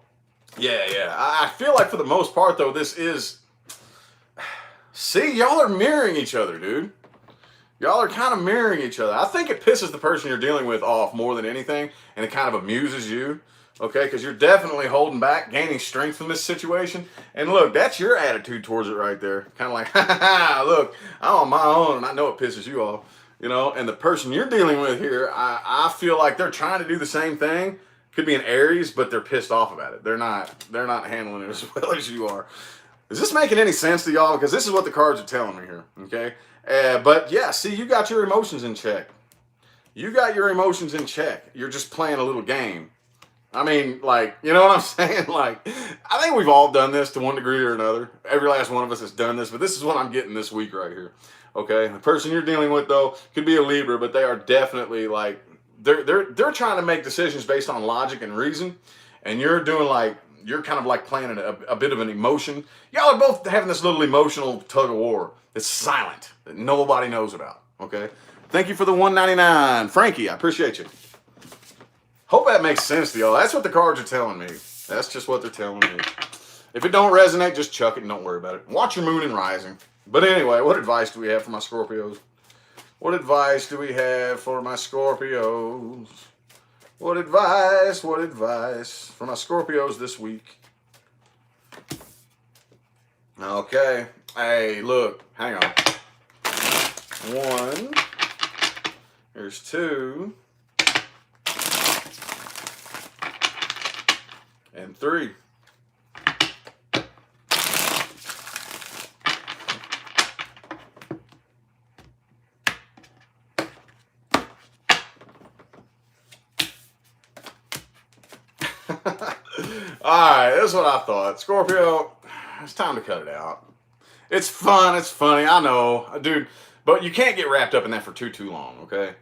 yeah. I feel like for the most part, though, this is, see, y'all are mirroring each other, dude. Y'all are kind of mirroring each other. I think it pisses the person you're dealing with off more than anything, and it kind of amuses you. Okay, because you're definitely holding back, gaining strength from this situation. And look, that's your attitude towards it right there. Kind of like, look, I'm on my own, and I know it pisses you off. You know, and the person you're dealing with here, I feel like they're trying to do the same thing. Could be an Aries, but they're pissed off about it. They're not handling it as well as you are. Is this making any sense to y'all? Because this is what the cards are telling me here. Okay, but yeah, see, you got your emotions in check. You got your emotions in check. You're just playing a little game. I mean, like, you know what I'm saying? Like, I think we've all done this to one degree or another. Every last one of us has done this, but this is what I'm getting this week right here. Okay, the person you're dealing with, though, could be a Libra, but they are definitely like, they're trying to make decisions based on logic and reason, and you're doing like, you're kind of like playing a bit of an emotion. Y'all are both having this little emotional tug of war that's silent, that nobody knows about. Okay, thank you for the $1.99, Frankie. I appreciate you. Hope that makes sense to y'all. That's what the cards are telling me. That's just what they're telling me. If it don't resonate, just chuck it and don't worry about it. Watch your moon and rising. But anyway, what advice do we have for my Scorpios? What advice do we have for my Scorpios? What advice for my Scorpios this week? Okay. Hey, look. Hang on. 1. Here's 2. And 3. Alright, this is what I thought. Scorpio, it's time to cut it out. It's fun, it's funny, I know, dude, but you can't get wrapped up in that for too long, okay?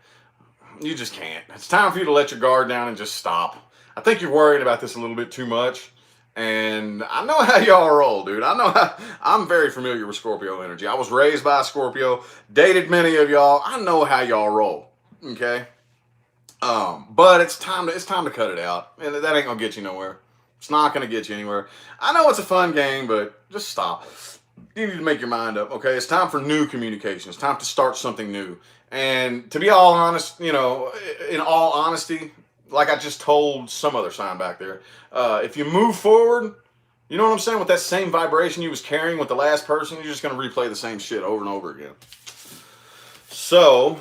You just can't. It's time for you to let your guard down and just stop. I think you're worried about this a little bit too much, and I know how y'all roll, dude. I'm very familiar with Scorpio energy. I was raised by a Scorpio, dated many of y'all. I know how y'all roll, okay? But it's time to cut it out, and that ain't gonna get you nowhere. It's not gonna get you anywhere. I know it's a fun game, but just stop. You need to make your mind up. Okay, it's time for new communication. It's time to start something new. And to be all honest, you know, in all honesty, like I just told some other sign back there, if you move forward, you know what I'm saying, with that same vibration you was carrying with the last person, you're just gonna replay the same shit over and over again. So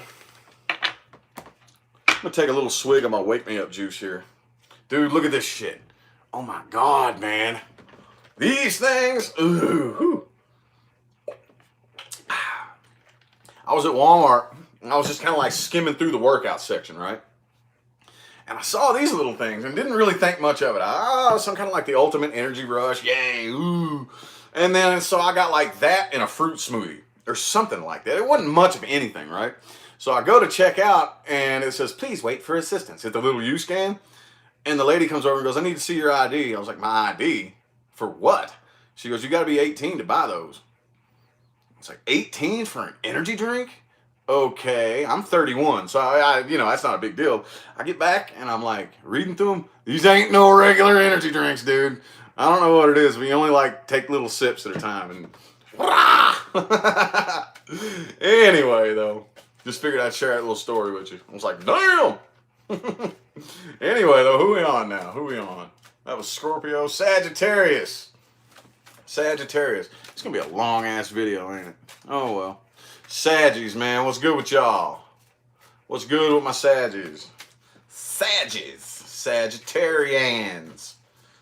I'm gonna take a little swig of my wake me up juice here. Dude, look at this shit. Oh my God, man. These things, ooh. I was at Walmart and I was just kind of like skimming through the workout section, right? And I saw these little things and didn't really think much of it. Some kind of like the ultimate energy rush, yay, ooh. And then so I got like that in a fruit smoothie or something like that. It wasn't much of anything, right? So I go to check out and it says, please wait for assistance. Hit the little U scan. And the lady comes over and goes, I need to see your ID. I was like, my ID? For what? She goes, you got to be 18 to buy those. It's like 18 for an energy drink? Okay, I'm 31, so I you know, that's not a big deal. I get back and I'm like reading through them. These ain't no regular energy drinks, dude. I don't know what it is, but you only like take little sips at a time. And anyway, though, just figured I'd share that little story with you. I was like, damn. Anyway, though, who we on now? Who we on? That was Scorpio, Sagittarius. Sagittarius. It's gonna be a long ass video, ain't it? Oh well. Saggies, man, what's good with y'all? What's good with my Saggies? Saggies. Sagittarians.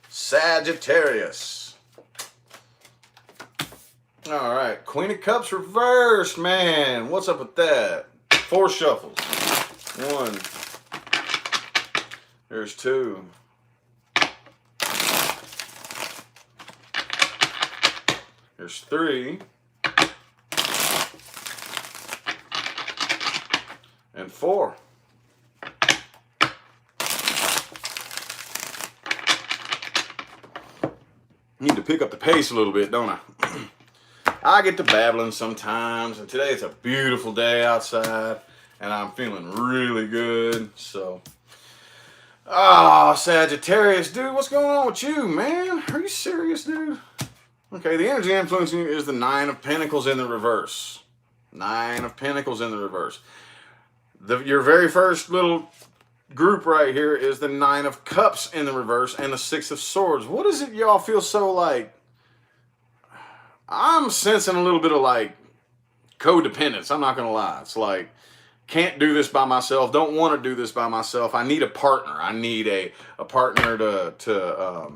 Sagittarius. All right, Queen of Cups reversed, man. What's up with that? 4 shuffles. 1. There's 2. There's 3. And 4. Need to pick up the pace a little bit, don't I? I get to babbling sometimes, and today it's a beautiful day outside, and I'm feeling really good, so. Oh, Sagittarius, dude, what's going on with you, man? Are you serious, dude? Okay, the energy influencing you is the 9 of Pentacles in the reverse. 9 of Pentacles in the reverse. Your very first little group right here is the 9 of Cups in the reverse and the 6 of Swords. What is it y'all feel so like? I'm sensing a little bit of like codependence. I'm not going to lie. It's like, can't do this by myself. Don't want to do this by myself. I need a partner. I need a partner to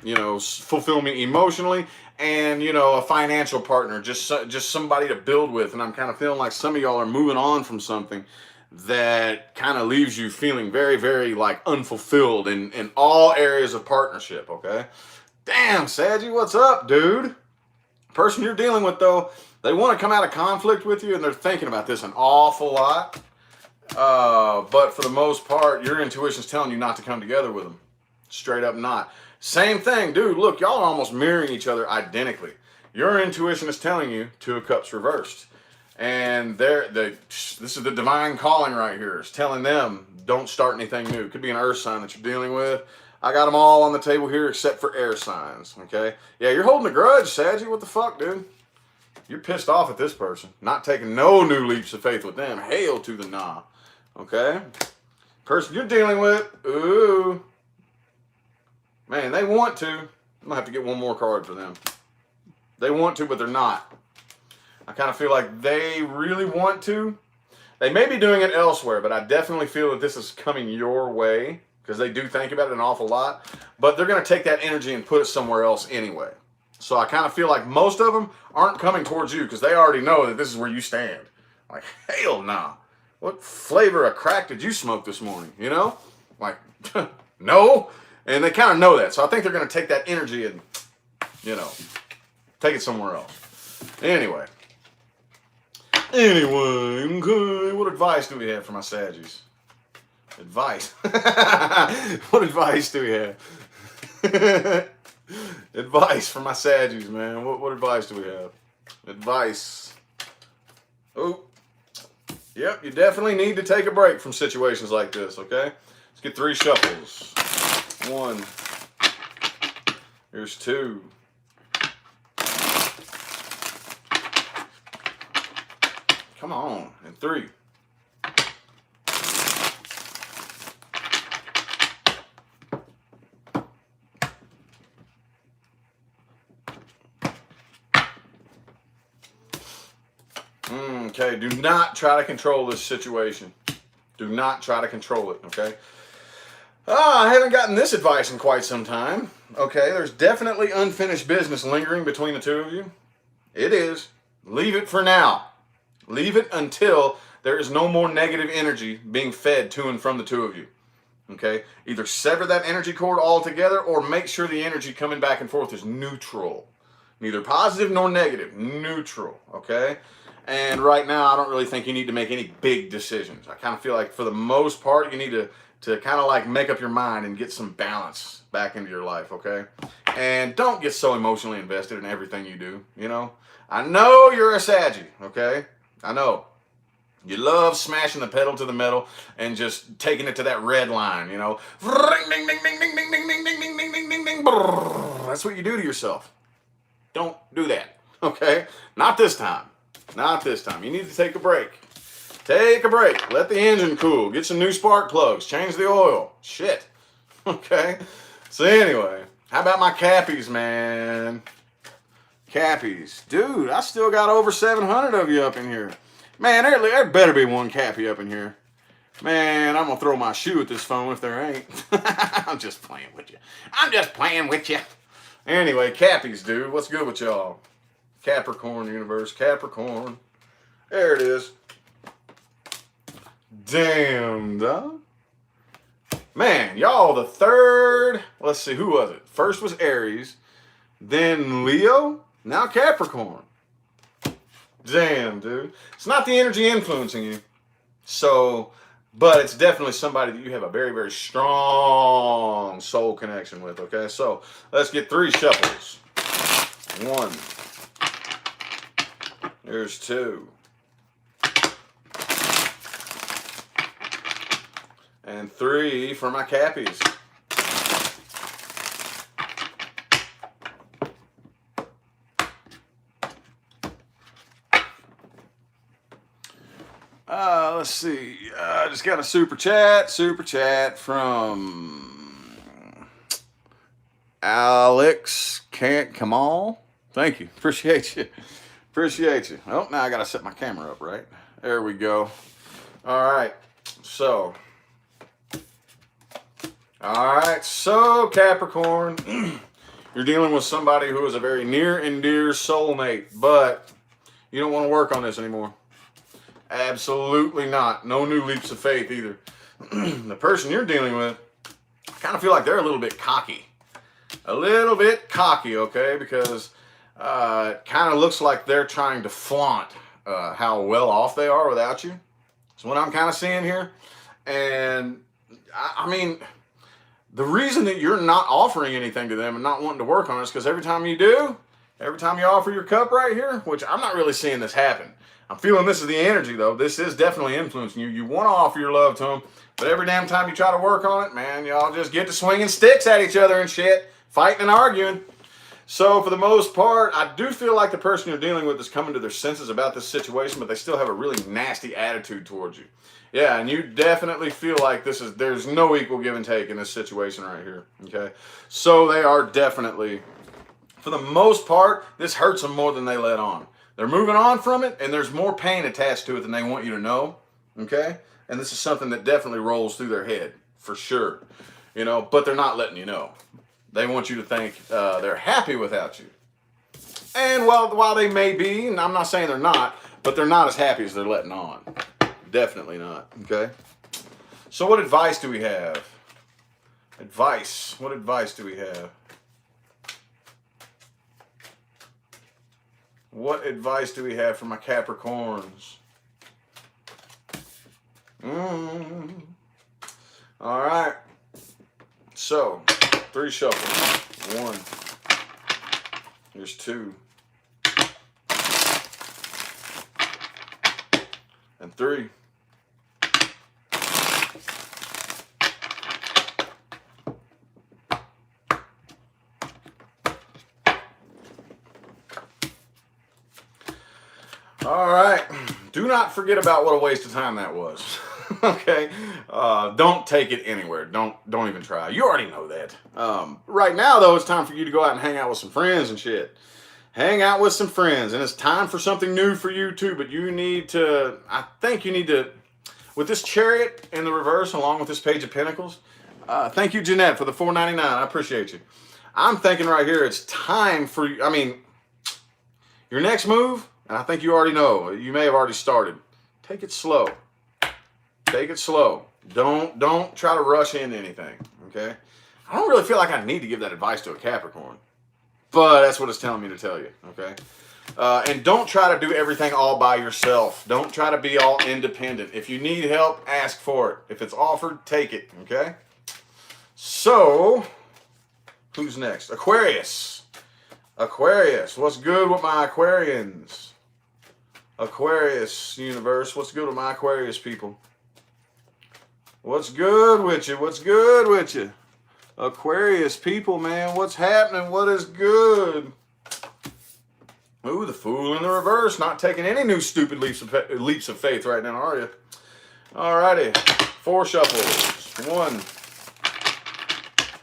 you know, fulfill me emotionally, and, you know, a financial partner, just somebody to build with. And I'm kind of feeling like some of y'all are moving on from something that kind of leaves you feeling very, very like unfulfilled in all areas of partnership, okay? Damn, Saggy, what's up, dude? Person you're dealing with, though, they want to come out of conflict with you, and they're thinking about this an awful lot. But for the most part, your intuition's telling you not to come together with them. Straight up not. Same thing, dude. Look, y'all are almost mirroring each other identically. Your intuition is telling you 2 of Cups reversed. And this is the divine calling right here. It's telling them, don't start anything new. It could be an earth sign that you're dealing with. I got them all on the table here except for air signs, okay? Yeah, you're holding a grudge, Saggy. What the fuck, dude? You're pissed off at this person. Not taking no new leaps of faith with them. Hail to the nah, okay? Person you're dealing with, ooh. Man, they want to. I'm going to have to get one more card for them. They want to, but they're not. I kind of feel like they really want to. They may be doing it elsewhere, but I definitely feel that this is coming your way because they do think about it an awful lot. But they're going to take that energy and put it somewhere else anyway. So I kind of feel like most of them aren't coming towards you because they already know that this is where you stand. Like, hell nah. What flavor of crack did you smoke this morning? You know? Like, no. And they kind of know that. So I think they're going to take that energy and, you know, take it somewhere else. Anyway, okay, what advice do we have for my Saggies? Advice? What advice do we have? Advice for my Saggies, man. What advice do we have? Advice. Oh, Yep, you definitely need to take a break from situations like this, okay? Let's get 3 shuffles. 1. Here's 2. Come on. And 3. Okay, do not try to control this situation. Do not try to control it, okay? I haven't gotten this advice in quite some time. Okay, there's definitely unfinished business lingering between the 2 of you. It is. Leave it for now. Leave it until there is no more negative energy being fed to and from the 2 of you. Okay? Either sever that energy cord altogether or make sure the energy coming back and forth is neutral. Neither positive nor negative. Neutral. Okay? And right now, I don't really think you need to make any big decisions. I kind of feel like for the most part, you need to kind of like make up your mind and get some balance back into your life, okay? And don't get so emotionally invested in everything you do, you know? I know you're a Saggy, okay? I know. You love smashing the pedal to the metal and just taking it to that red line, you know? That's what you do to yourself. Don't do that, okay? Not this time. Not this time. You need to take a break. Take a break. Let the engine cool. Get some new spark plugs. Change the oil. Shit. Okay? So anyway, how about my Cappies, man? Cappies. Dude, I still got over 700 of you up in here. Man, there better be one Cappy up in here. Man, I'm going to throw my shoe at this phone if there ain't. I'm just playing with you. I'm just playing with you. Anyway, Cappies, dude. What's good with y'all? Capricorn universe. Capricorn. There it is. Damn, dog. Man, y'all, the third. Let's see, who was it? First was Aries. Then Leo. Now Capricorn. Damn, dude. It's not the energy influencing you. So, but it's definitely somebody that you have a very, very strong soul connection with, okay? So, let's get 3 shuffles. 1. There's 2. And 3 for my Cappies. Let's see. I just got a super chat from Alex. Can't come on. Thank you. Appreciate you. Appreciate you. Oh, now I got to set my camera up, right? There we go. All right. So, Capricorn, you're dealing with somebody who is a very near and dear soulmate, but you don't want to work on this anymore. Absolutely not. No new leaps of faith either. The person you're dealing with, I kind of feel like they're a little bit cocky. A little bit cocky, okay? Because it kind of looks like they're trying to flaunt how well off they are without you. That's what I'm kind of seeing here. And, I mean, the reason that you're not offering anything to them and not wanting to work on it is because every time you do, every time you offer your cup right here, which I'm not really seeing this happen. I'm feeling this is the energy, though. This is definitely influencing you. You want to offer your love to them, but every damn time you try to work on it, man, y'all just get to swinging sticks at each other and shit, fighting and arguing. So for the most part, I do feel like the person you're dealing with is coming to their senses about this situation, but they still have a really nasty attitude towards you. Yeah, and you definitely feel like there's no equal give and take in this situation right here, okay? So they are definitely, for the most part, this hurts them more than they let on. They're moving on from it, and there's more pain attached to it than they want you to know, okay? And this is something that definitely rolls through their head, for sure, you know, but they're not letting you know. They want you to think they're happy without you. And while they may be, and I'm not saying they're not, but they're not as happy as they're letting on. Definitely not, okay? So what advice do we have? Advice. What advice do we have? What advice do we have for my Capricorns? All right. So, 3 shuffles. 1. Here's 2. And 3. All right. Do not forget about what a waste of time that was. Okay. Don't take it anywhere. Don't even try. You already know that. Right now, though, it's time for you to go out and hang out with some friends and shit. Hang out with some friends. And it's time for something new for you, too. But you need to, I think you need to, with this Chariot in the reverse, along with this Page of Pentacles, thank you, Jeanette, for the $4.99. I appreciate you. I'm thinking right here, it's time for, I mean, your next move, and I think you already know, you may have already started. Take it slow. Take it slow. Don't try to rush into anything, okay? I don't really feel like I need to give that advice to a Capricorn, but that's what it's telling me to tell you, okay? And don't try to do everything all by yourself. Don't try to be all independent. If you need help, ask for it. If it's offered, take it, okay? So, who's next? Aquarius. Aquarius. What's good with my Aquarians? Aquarius universe. What's good with my Aquarius people? What's good with you? What's good with you? Aquarius people, man. What's happening? What is good? Ooh, the Fool in the reverse. Not taking any new stupid leaps of faith right now, are you? Alrighty. 4 shuffles. 1.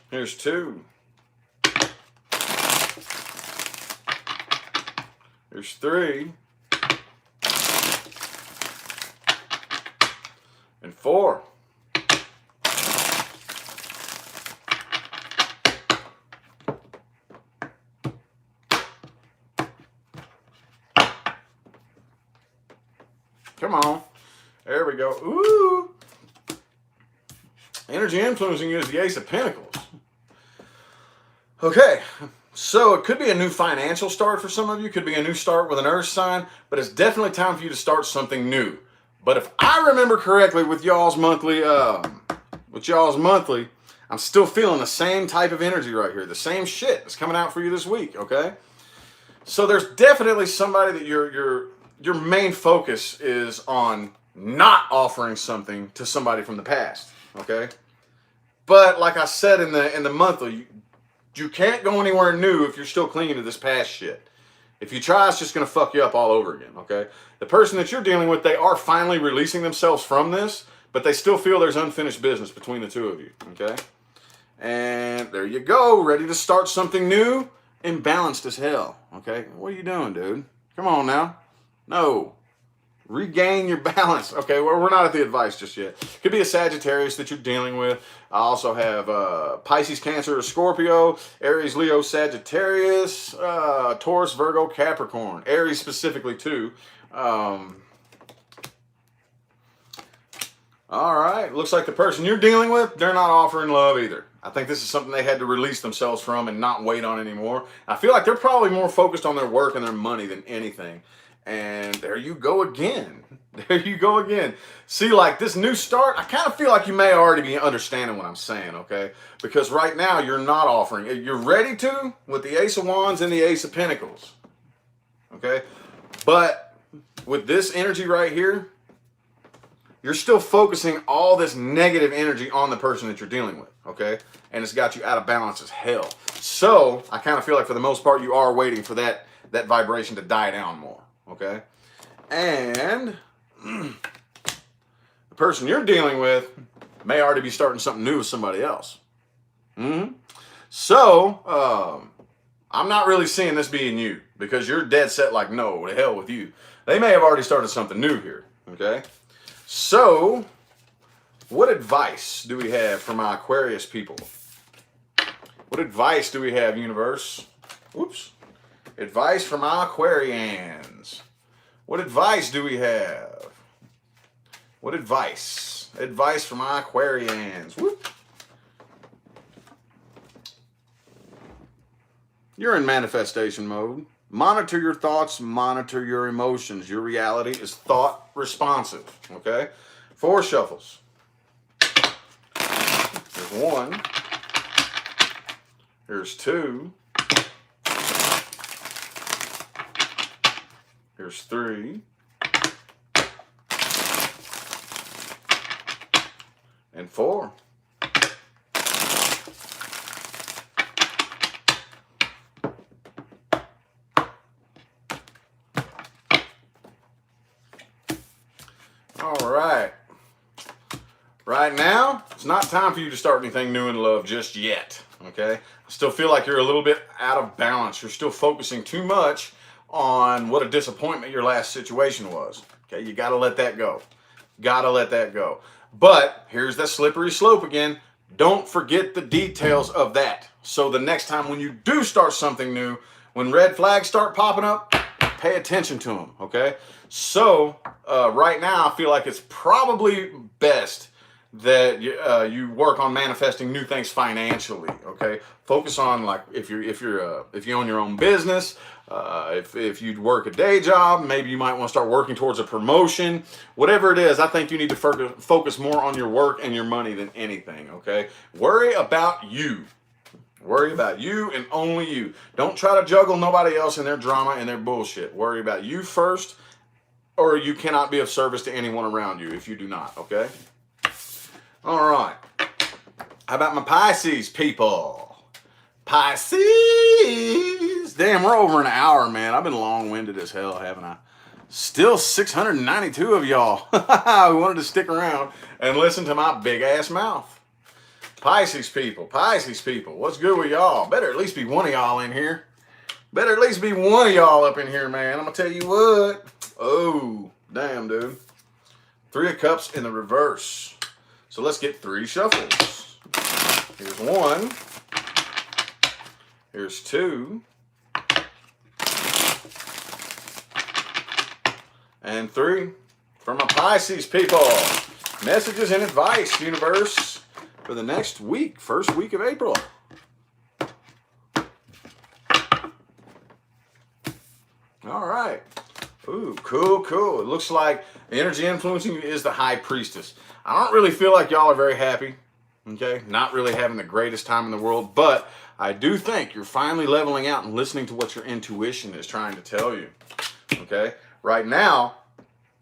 Here's 2. Here's 3. And 4. Come on. There we go. Ooh. Energy influencing you is the Ace of Pentacles. Okay. So it could be a new financial start for some of you. Could be a new start with an earth sign. But it's definitely time for you to start something new. But if I remember correctly with y'all's monthly, I'm still feeling the same type of energy right here. The same shit that's coming out for you this week, okay? So there's definitely somebody that your main focus is on not offering something to somebody from the past, okay? But like I said in the monthly, you can't go anywhere new if you're still clinging to this past shit. If you try, it's just going to fuck you up all over again, okay? The person that you're dealing with, they are finally releasing themselves from this, but they still feel there's unfinished business between the two of you, okay? And there you go, ready to start something new, imbalanced as hell, okay? What are you doing, dude? Come on now. No. Regain your balance. Okay, well, we're not at the advice just yet. Could be a Sagittarius that you're dealing with. I also have Pisces, Cancer, or Scorpio, Aries, Leo, Sagittarius, Taurus, Virgo, Capricorn. Aries specifically, too. All right. Looks like the person you're dealing with, they're not offering love either. I think this is something they had to release themselves from and not wait on anymore. I feel like they're probably more focused on their work and their money than anything. And there you go again. There you go again. See, like this new start, I kind of feel like you may already be understanding what I'm saying, okay? Because right now you're not offering. You're ready to with the Ace of Wands and the Ace of Pentacles, okay? But with this energy right here, you're still focusing all this negative energy on the person that you're dealing with, okay? And it's got you out of balance as hell. So I kind of feel like for the most part you are waiting for that vibration to die down more. Okay, and the person you're dealing with may already be starting something new with somebody else. So, I'm not really seeing this being you because you're dead set like, no, to hell with you. They may have already started something new here, okay? So, what advice do we have for my Aquarius people? What advice do we have, universe? Oops. Advice from my Aquarians. What advice do we have? What advice? Advice from my Aquarians. Whoop. You're in manifestation mode. Monitor your thoughts, monitor your emotions. Your reality is thought responsive, okay? 4 shuffles. There's 1. Here's 2. Here's 3. And 4. All right. Right now, it's not time for you to start anything new in love just yet. Okay? I still feel like you're a little bit out of balance. You're still focusing too much on what a disappointment your last situation was. Okay? You got to let that go. Got to let that go. But here's the slippery slope again. Don't forget the details of that. So the next time when you do start something new, when red flags start popping up, pay attention to them, okay? So right now, I feel like it's probably best that you work on manifesting new things financially, okay? Focus on, like, if you own your own business, if you work a day job, maybe you might want to start working towards a promotion. Whatever it is, I think you need to focus more on your work and your money than anything, okay? Worry about you. Worry about you and only you. Don't try to juggle nobody else and their drama and their bullshit. Worry about you first, or you cannot be of service to anyone around you if you do not, okay? All right. How about my Pisces people? Pisces! Damn, we're over an hour, man. I've been long-winded as hell, haven't I? Still 692 of y'all who wanted to stick around and listen to my big-ass mouth. Pisces people, what's good with y'all? Better at least be one of y'all in here. Better at least be one of y'all up in here, man. I'm going to tell you what. Oh, damn, dude. 3 of Cups in the reverse. So let's get 3 shuffles. Here's 1. Here's 2. And 3. For my Pisces people. Messages and advice, universe, for the next week, first week of April. All right. Ooh, cool. It looks like the energy influencing you is the High Priestess. I don't really feel like y'all are very happy. Okay? Not really having the greatest time in the world, but I do think you're finally leveling out and listening to what your intuition is trying to tell you. Okay? Right now,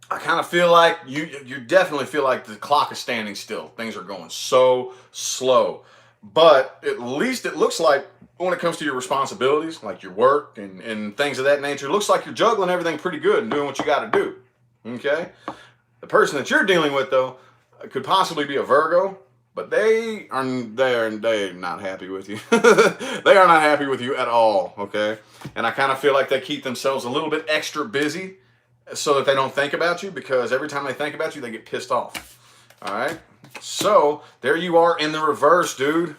I kind of feel like you definitely feel like the clock is standing still. Things are going so slow. But at least it looks like when it comes to your responsibilities, like your work and things of that nature, it looks like you're juggling everything pretty good and doing what you got to do. Okay? The person that you're dealing with, though, could possibly be a Virgo, but they're not happy with you. They are not happy with you at all, okay? And I kind of feel like they keep themselves a little bit extra busy so that they don't think about you, because every time they think about you, they get pissed off. All right? So there you are in the reverse, dude.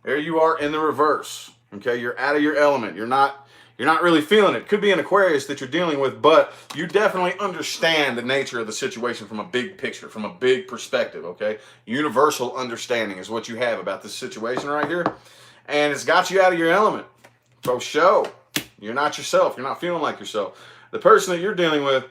There you are in the reverse. Okay? You're out of your element. You're not really feeling it. Could be an Aquarius that you're dealing with, but you definitely understand the nature of the situation from a big picture, from a big perspective, okay? Universal understanding is what you have about this situation right here. And it's got you out of your element. For show. You're not yourself. You're not feeling like yourself. The person that you're dealing with,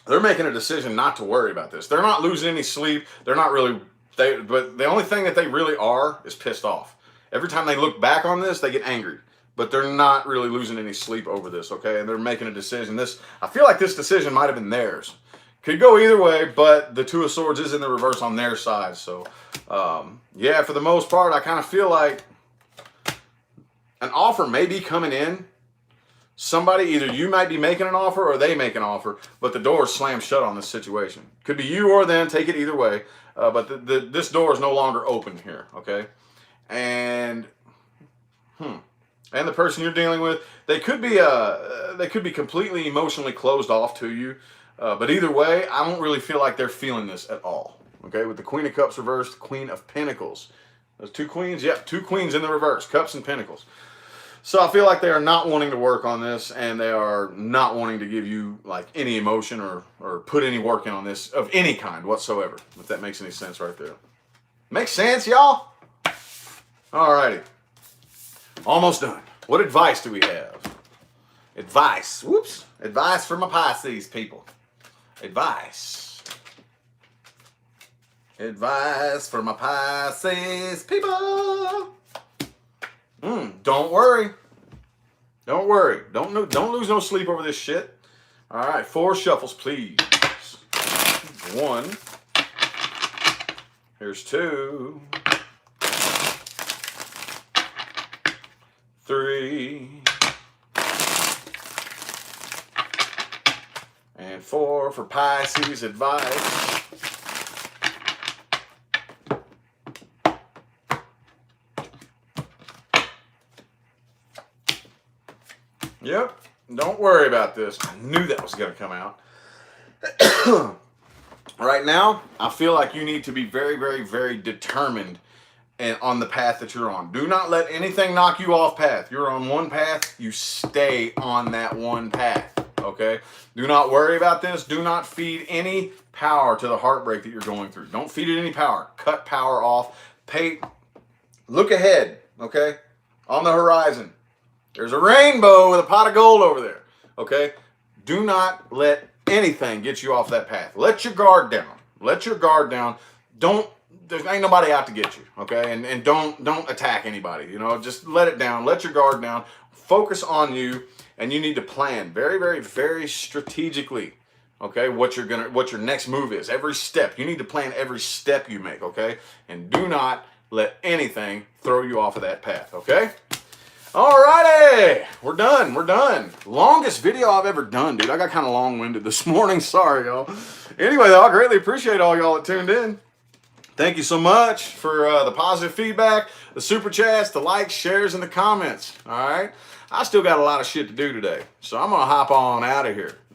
they're making a decision not to worry about this. They're not losing any sleep. They're not really, but the only thing that they really are is pissed off. Every time they look back on this, they get angry. But they're not really losing any sleep over this, okay? And they're making a decision. I feel like this decision might have been theirs. Could go either way, but the Two of Swords is in the reverse on their side. So, yeah, for the most part, I kind of feel like an offer may be coming in. Somebody, either you might be making an offer or they make an offer, but the door is slammed shut on this situation. Could be you or them, take it either way. But this door is no longer open here, okay? And the person you're dealing with, they could be completely emotionally closed off to you. But either way, I don't really feel like they're feeling this at all. Okay, with the Queen of Cups reversed, Queen of Pentacles. Those 2 queens, yep, 2 queens in the reverse, Cups and Pentacles. So I feel like they are not wanting to work on this, and they are not wanting to give you like any emotion or put any work in on this of any kind whatsoever. If that makes any sense right there. Makes sense, y'all? Alrighty. Almost done. What advice do we have? Advice. Whoops. Advice for my Pisces people. Advice. Advice for my Pisces people. Don't worry. Don't worry. Don't lose no sleep over this shit. All right. 4 shuffles, please. 1. Here's 2. 3. And 4 for Pisces advice. Yep, don't worry about this. I knew that was going to come out. Right now, I feel like you need to be very, very, very determined and on the path that you're on. Do not let anything knock you off path. You're on one path, you stay on that one path, okay? Do not worry about this. Do not feed any power to the heartbreak that you're going through. Don't feed it any power. Cut power off. Look ahead, okay? On the horizon. There's a rainbow with a pot of gold over there, okay? Do not let anything get you off that path. Let your guard down. Let your guard down. There ain't nobody out to get you, okay? And don't attack anybody, you know? Just let it down. Let your guard down. Focus on you, and you need to plan very, very, very strategically, okay, what your next move is. Every step. You need to plan every step you make, okay? And do not let anything throw you off of that path, okay? Alrighty, we're done. Longest video I've ever done, dude. I got kind of long-winded this morning. Sorry, y'all. Anyway, though, I greatly appreciate all y'all that tuned in. Thank you so much for the positive feedback, the super chats, the likes, shares, and the comments. All right, I still got a lot of shit to do today, so I'm gonna hop on out of here.